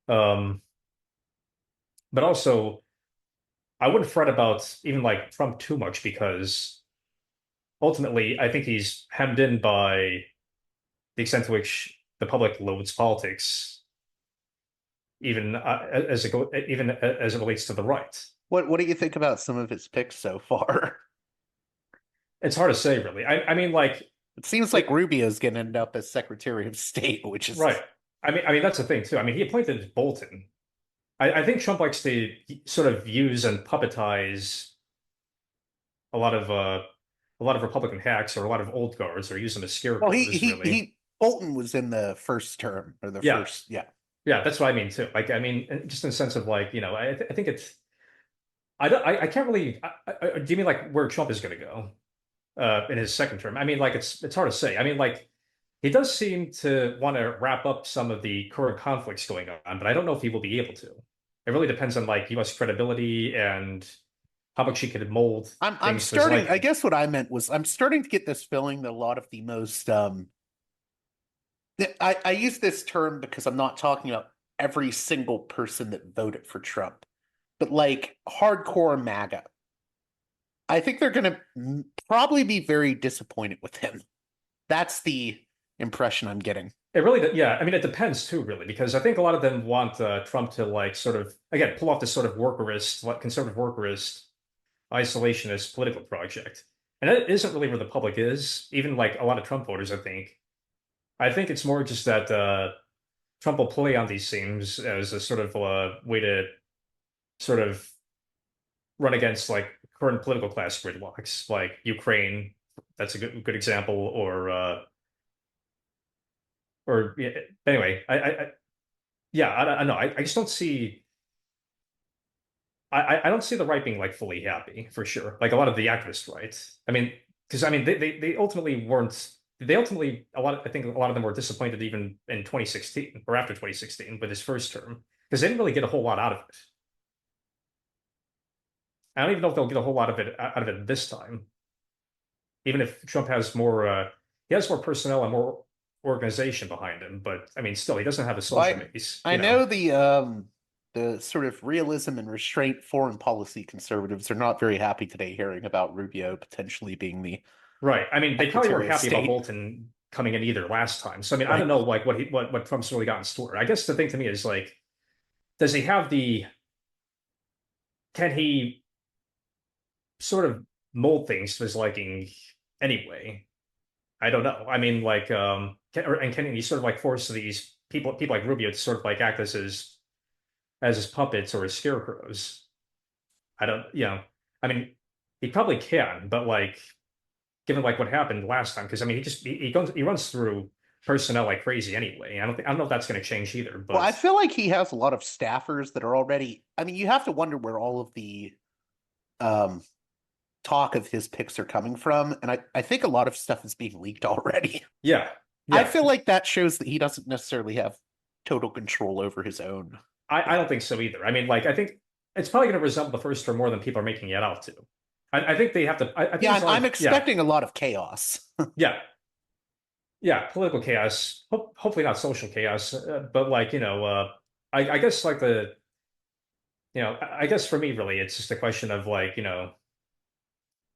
Um, but also I wouldn't fret about even like Trump too much because ultimately I think he's hemmed in by the extent to which the public loads politics, even even as it relates to the right. What do you think about some of his picks so far? It's hard to say, really. I mean, like It seems like it, Rubio's going to end up as Secretary of State, which is right. I mean that's the thing too. I mean, he appointed Bolton. I think Trump likes to sort of use and puppetize a lot of Republican hacks or a lot of old guards or use them as well, scarecrows, really. he Bolton was in the first term or the Yeah. first, yeah. Yeah, that's what I mean too. Like, I mean, just in the sense of like, I think it's, I don't, I can't really, do you mean like where Trump is going to go in his second term? I mean, like, it's hard to say. I mean, like, he does seem to want to wrap up some of the current conflicts going on, but I don't know if he will be able to. It really depends on like U.S. credibility and how much he could mold I'm things to his starting, I liking. guess what I meant was I'm starting to get this feeling that a lot of the most I use this term because I'm not talking about every single person that voted for Trump, but like hardcore MAGA. I think they're going to probably be very disappointed with him. That's the impression I'm getting. It really, yeah. I mean, it depends too, really, because I think a lot of them want Trump to like sort of again pull off this sort of workerist, like conservative workerist, isolationist political project, and that isn't really where the public is. Even like a lot of Trump voters, I think. I think it's more just that Trump will play on these themes as a sort of way to sort of run against like current political class gridlocks, like Ukraine. That's a good example, or yeah, anyway, yeah, I don't know. I just don't see. I don't see the right being like fully happy for sure. Like a lot of the activist rights. I mean, because I mean they ultimately weren't. They ultimately I think a lot of them were disappointed even in 2016 or after 2016 with his first term because they didn't really get a whole lot out of it. I don't even know if they'll get a whole lot of it out of it this time. Even if Trump has more, he has more personnel and more organization behind him. But I mean, still, he doesn't have a Well, social base. I know the sort of realism and restraint foreign policy conservatives are not very happy today hearing about Rubio potentially being the Right. I mean, they probably weren't Secretary of happy about State. Bolton coming in either last time. So I mean, I don't Right. know like what Trump's really got in store. I guess the thing to me is like, does he have the can he sort of mold things to his liking anyway? I don't know. I mean, like, and can he sort of like force these people like Rubio to sort of like act as his puppets or his scarecrows? I don't, I mean, he probably can, but like, given like what happened last time, because I mean, he runs through personnel like crazy anyway. I don't know if that's going to change either. Well, I But feel like he has a lot of staffers that are already. I mean, you have to wonder where all of the um, talk of his picks are coming from, and I think a lot of stuff is being leaked already. yeah, I yeah, feel like that shows that he doesn't necessarily have total control over his own I thing. don't think so either. I mean, like, I think it's probably going to resemble the first term more than people are making it out to. I think they have to. I think Yeah, there's a lot I'm of yeah, expecting a lot of chaos. yeah, yeah, political chaos. Hopefully not social chaos, but like I guess like I guess for me really, it's just a question of like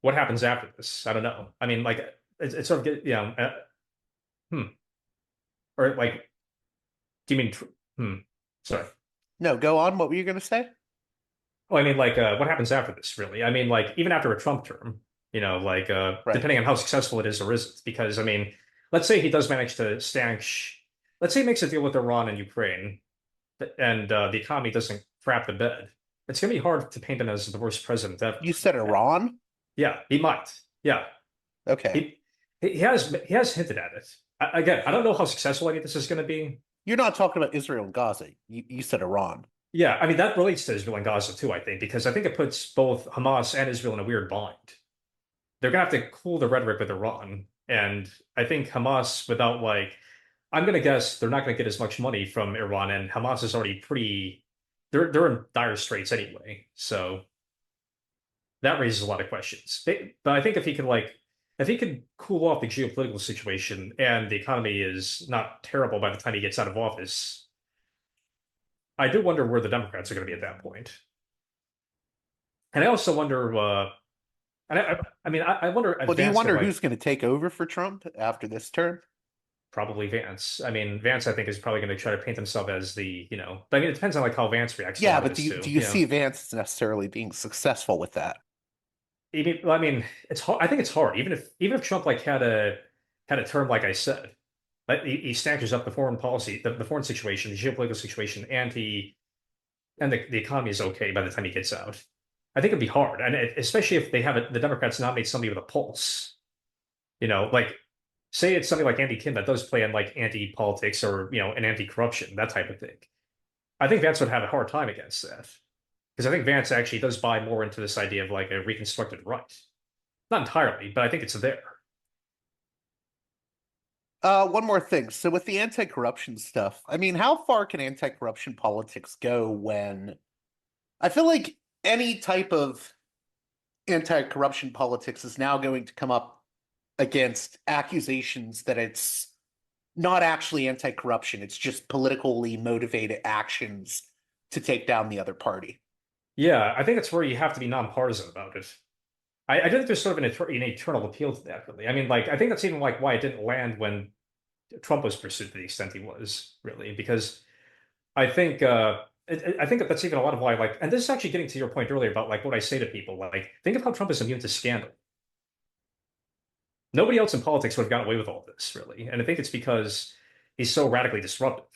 what happens after this. I don't know. I mean, like it's sort of hmm, or like do you mean hmm? Sorry. No, go on. What were you going to say? Well, I mean, like what happens after this really? I mean, like even after a Trump term, like Right. depending on how successful it is or isn't, because I mean, let's say he does manage to stanch. Let's say he makes a deal with Iran and Ukraine and the economy doesn't crap the bed. it's going to be hard to paint him as the worst president ever. You said Iran? Yeah, he might. Yeah, Okay. he has hinted at it. Again, I don't know how successful any of this is going to be. You're not talking about Israel and Gaza. You said Iran. Yeah, I mean that relates to Israel and Gaza too, I think, because I think it puts both Hamas and Israel in a weird bind. They're gonna have to cool the rhetoric with Iran, and I think Hamas, without like, I'm gonna guess they're not gonna get as much money from Iran, and Hamas is already pretty. They're in dire straits anyway, so that raises a lot of questions. But I think if he could cool off the geopolitical situation and the economy is not terrible by the time he gets out of office, I do wonder where the Democrats are going to be at that point. And I also wonder, and I mean, I wonder. Well, do you wonder who's going to take over for Trump after this term? Probably Vance. I mean, Vance, I think, is probably going to try to paint himself as the, but I mean, it depends on like how Vance reacts. Yeah, but do you see Vance necessarily being successful with that? I mean, it's hard. I think it's hard. Even if Trump like had a term like I said, like he snatches up the foreign policy, the foreign situation, the geopolitical situation, and the economy is okay by the time he gets out. I think it'd be hard, and especially if they have the Democrats nominate somebody with a pulse. Like say it's something like Andy Kim that does play in like anti-politics or an anti-corruption, that type of thing. I think Vance would have a hard time against that. Because I think Vance actually does buy more into this idea of like a reconstructed right. Not entirely, but I think it's there. One more thing. So with the anti-corruption stuff, I mean, how far can anti-corruption politics go when I feel like any type of anti-corruption politics is now going to come up against accusations that it's not actually anti-corruption, it's just politically motivated actions to take down the other party. Yeah, I think that's where you have to be nonpartisan about it. I do think there's sort of an eternal appeal to that, really. I mean, like, I think that's even like why it didn't land when Trump was pursued to the extent he was, really, because I think I think that that's even a lot of why, like, and this is actually getting to your point earlier about like what I say to people, like, think of how Trump is immune to scandal. Nobody else in politics would have gotten away with all this, really, and I think it's because he's so radically disruptive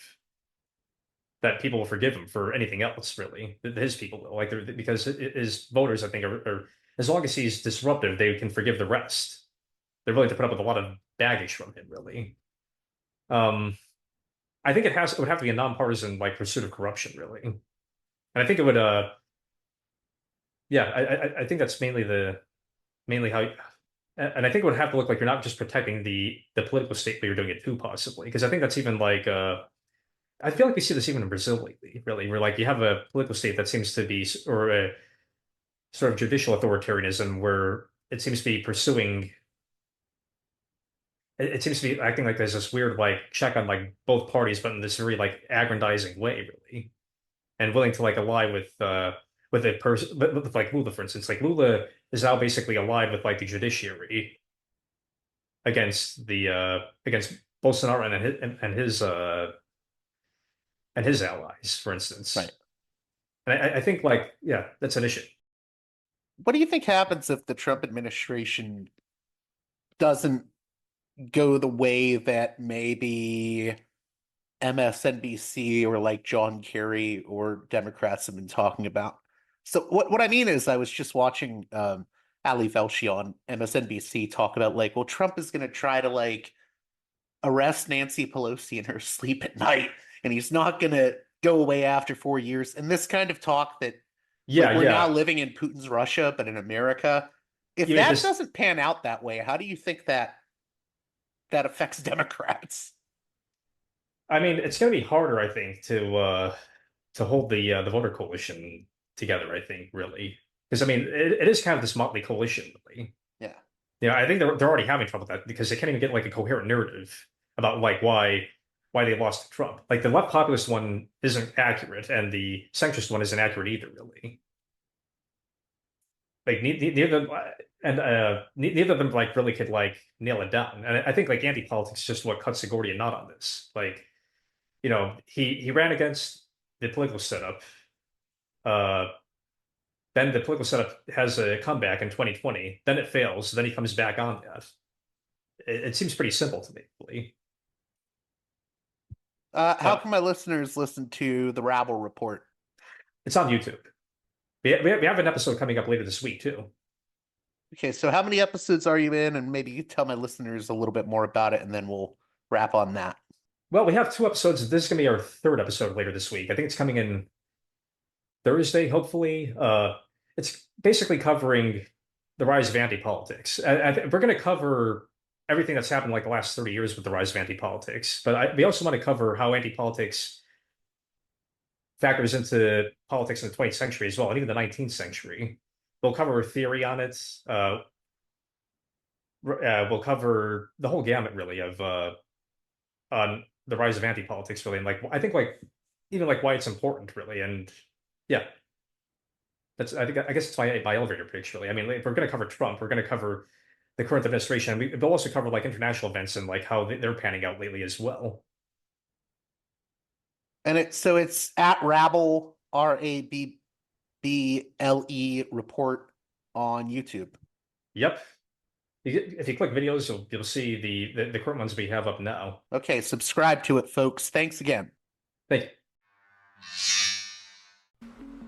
that people will forgive him for anything else, really. His people will, like, because his voters, I think, are as long as he's disruptive, they can forgive the rest. They're willing to put up with a lot of baggage from him, really. I think it would have to be a nonpartisan like pursuit of corruption, really. And I think it would, yeah, I think that's mainly how, and I think it would have to look like you're not just protecting the political state, but you're doing it too, possibly, because I think that's even like, I feel like we see this even in Brazil lately, really, where like you have a political state that seems to be, or a sort of judicial authoritarianism where it seems to be pursuing, it seems to be acting like there's this weird like check on like both parties, but in this very like aggrandizing way, really, and willing to like ally with a person, with like Lula, for instance. Like Lula is now basically allied with like the judiciary against Bolsonaro and his allies, for instance. Right. And I think like, yeah, that's an issue. What do you think happens if the Trump administration doesn't go the way that maybe MSNBC or like John Kerry or Democrats have been talking about? So what I mean is I was just watching Ali Velshi on MSNBC talk about like, well, Trump is going to try to like arrest Nancy Pelosi in her sleep at night, and he's not going to go away after 4 years. And this kind of talk that Yeah, like, we're yeah. now living in Putin's Russia, but in America. If Yeah, that doesn't pan out that way, how do you think that affects Democrats? I mean, it's going to be harder, I think, to hold the voter coalition together. I think, really, because I mean, it is kind of this motley coalition, really. Yeah. I think they're already having trouble with that because they can't even get like a coherent narrative about like why they lost to Trump. Like the left populist one isn't accurate, and the centrist one isn't accurate either, really. Like neither of them, and neither of them like really could like nail it down. And I think like anti-politics is just what cuts the Gordian knot on this. Like, he ran against the political setup. Uh, then the political setup has a comeback in 2020. Then it fails. Then he comes back on that. It seems pretty simple to me, really. How can my listeners listen to the Rabble Report? It's on YouTube. We have an episode coming up later this week too. Okay, so how many episodes are you in? And maybe you tell my listeners a little bit more about it, and then we'll wrap on that. Well, we have 2 episodes. This is going to be our third episode later this week. I think it's coming in Thursday, hopefully. It's basically covering the rise of anti-politics. We're going to cover everything that's happened like the last 30 years with the rise of anti-politics, but we also want to cover how anti-politics factors into politics in the 20th century as well, and even the 19th century. We'll cover theory on it. We'll cover the whole gamut, really, of on the rise of anti-politics, really, and like I think like even like why it's important, really, and yeah, I guess it's my elevator pitch, really. I mean, if we're going to cover Trump, we're going to cover the current administration, and we'll also cover like international events and like how they're panning out lately as well. And it's at Rabble, RABBLE report on YouTube. Yep. If you click videos, you'll see the current ones we have up now. Okay, subscribe to it, folks. Thanks again. Thank you.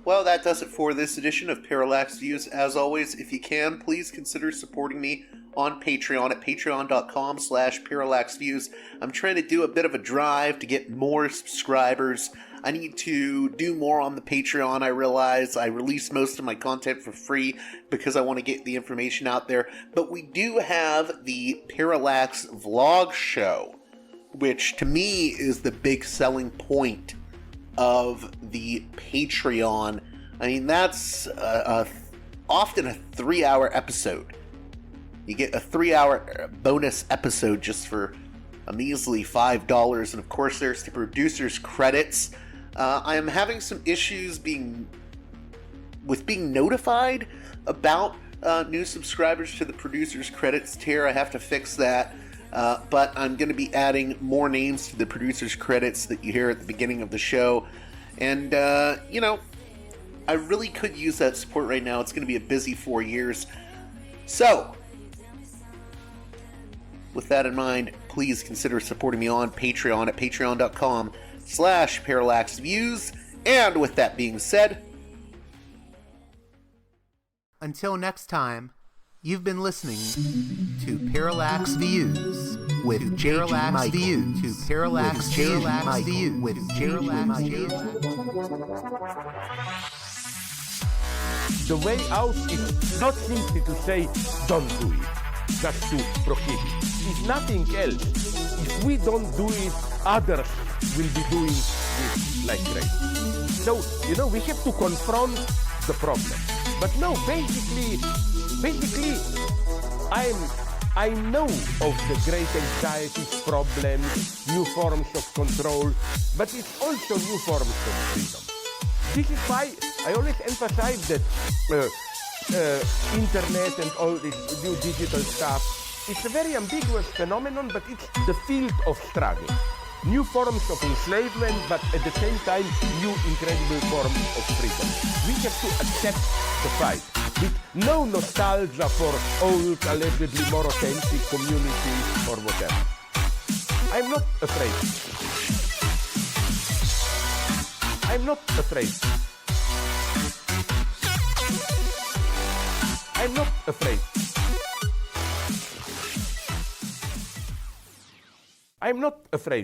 Well, that does it for this edition of Parallax Views. As always, if you can, please consider supporting me on Patreon at patreon.com/parallaxviews. I'm trying to do a bit of a drive to get more subscribers. I need to do more on the Patreon. I realize I release most of my content for free because I want to get the information out there. But we do have the Parallax Vlog Show, which to me is the big selling point of the Patreon. I mean, that's often a 3-hour episode. You get a 3-hour bonus episode just for a measly $5. And of course, there's the producer's credits. I am having some issues being notified about new subscribers to the producer's credits tier. I have to fix that. But I'm going to be adding more names to the producer's credits that you hear at the beginning of the show. And, you know, I really could use that support right now. It's going to be a busy 4 years. So, with that in mind, please consider supporting me on Patreon at patreon.com/parallaxviews. And with that being said, until next time, you've been listening to Parallax Views with Parallax Views to Parallax Views with Parallax Views. The way out is not simply to say don't do it, just to prohibit. It's nothing else. If we don't do it, others will be doing it like crazy. So, you know, we have to confront the problem. But no, basically, I know of the great anxieties, problems, new forms of control, but it's also new forms of freedom. This is why I always emphasize that internet and all this new digital stuff, it's a very ambiguous phenomenon, but it's the field of struggle. New forms of enslavement, but at the same time, new incredible forms of freedom. We have to accept the fight with no nostalgia for old, allegedly more authentic communities or whatever. I'm not afraid. I'm not afraid. I'm not afraid. I'm not afraid.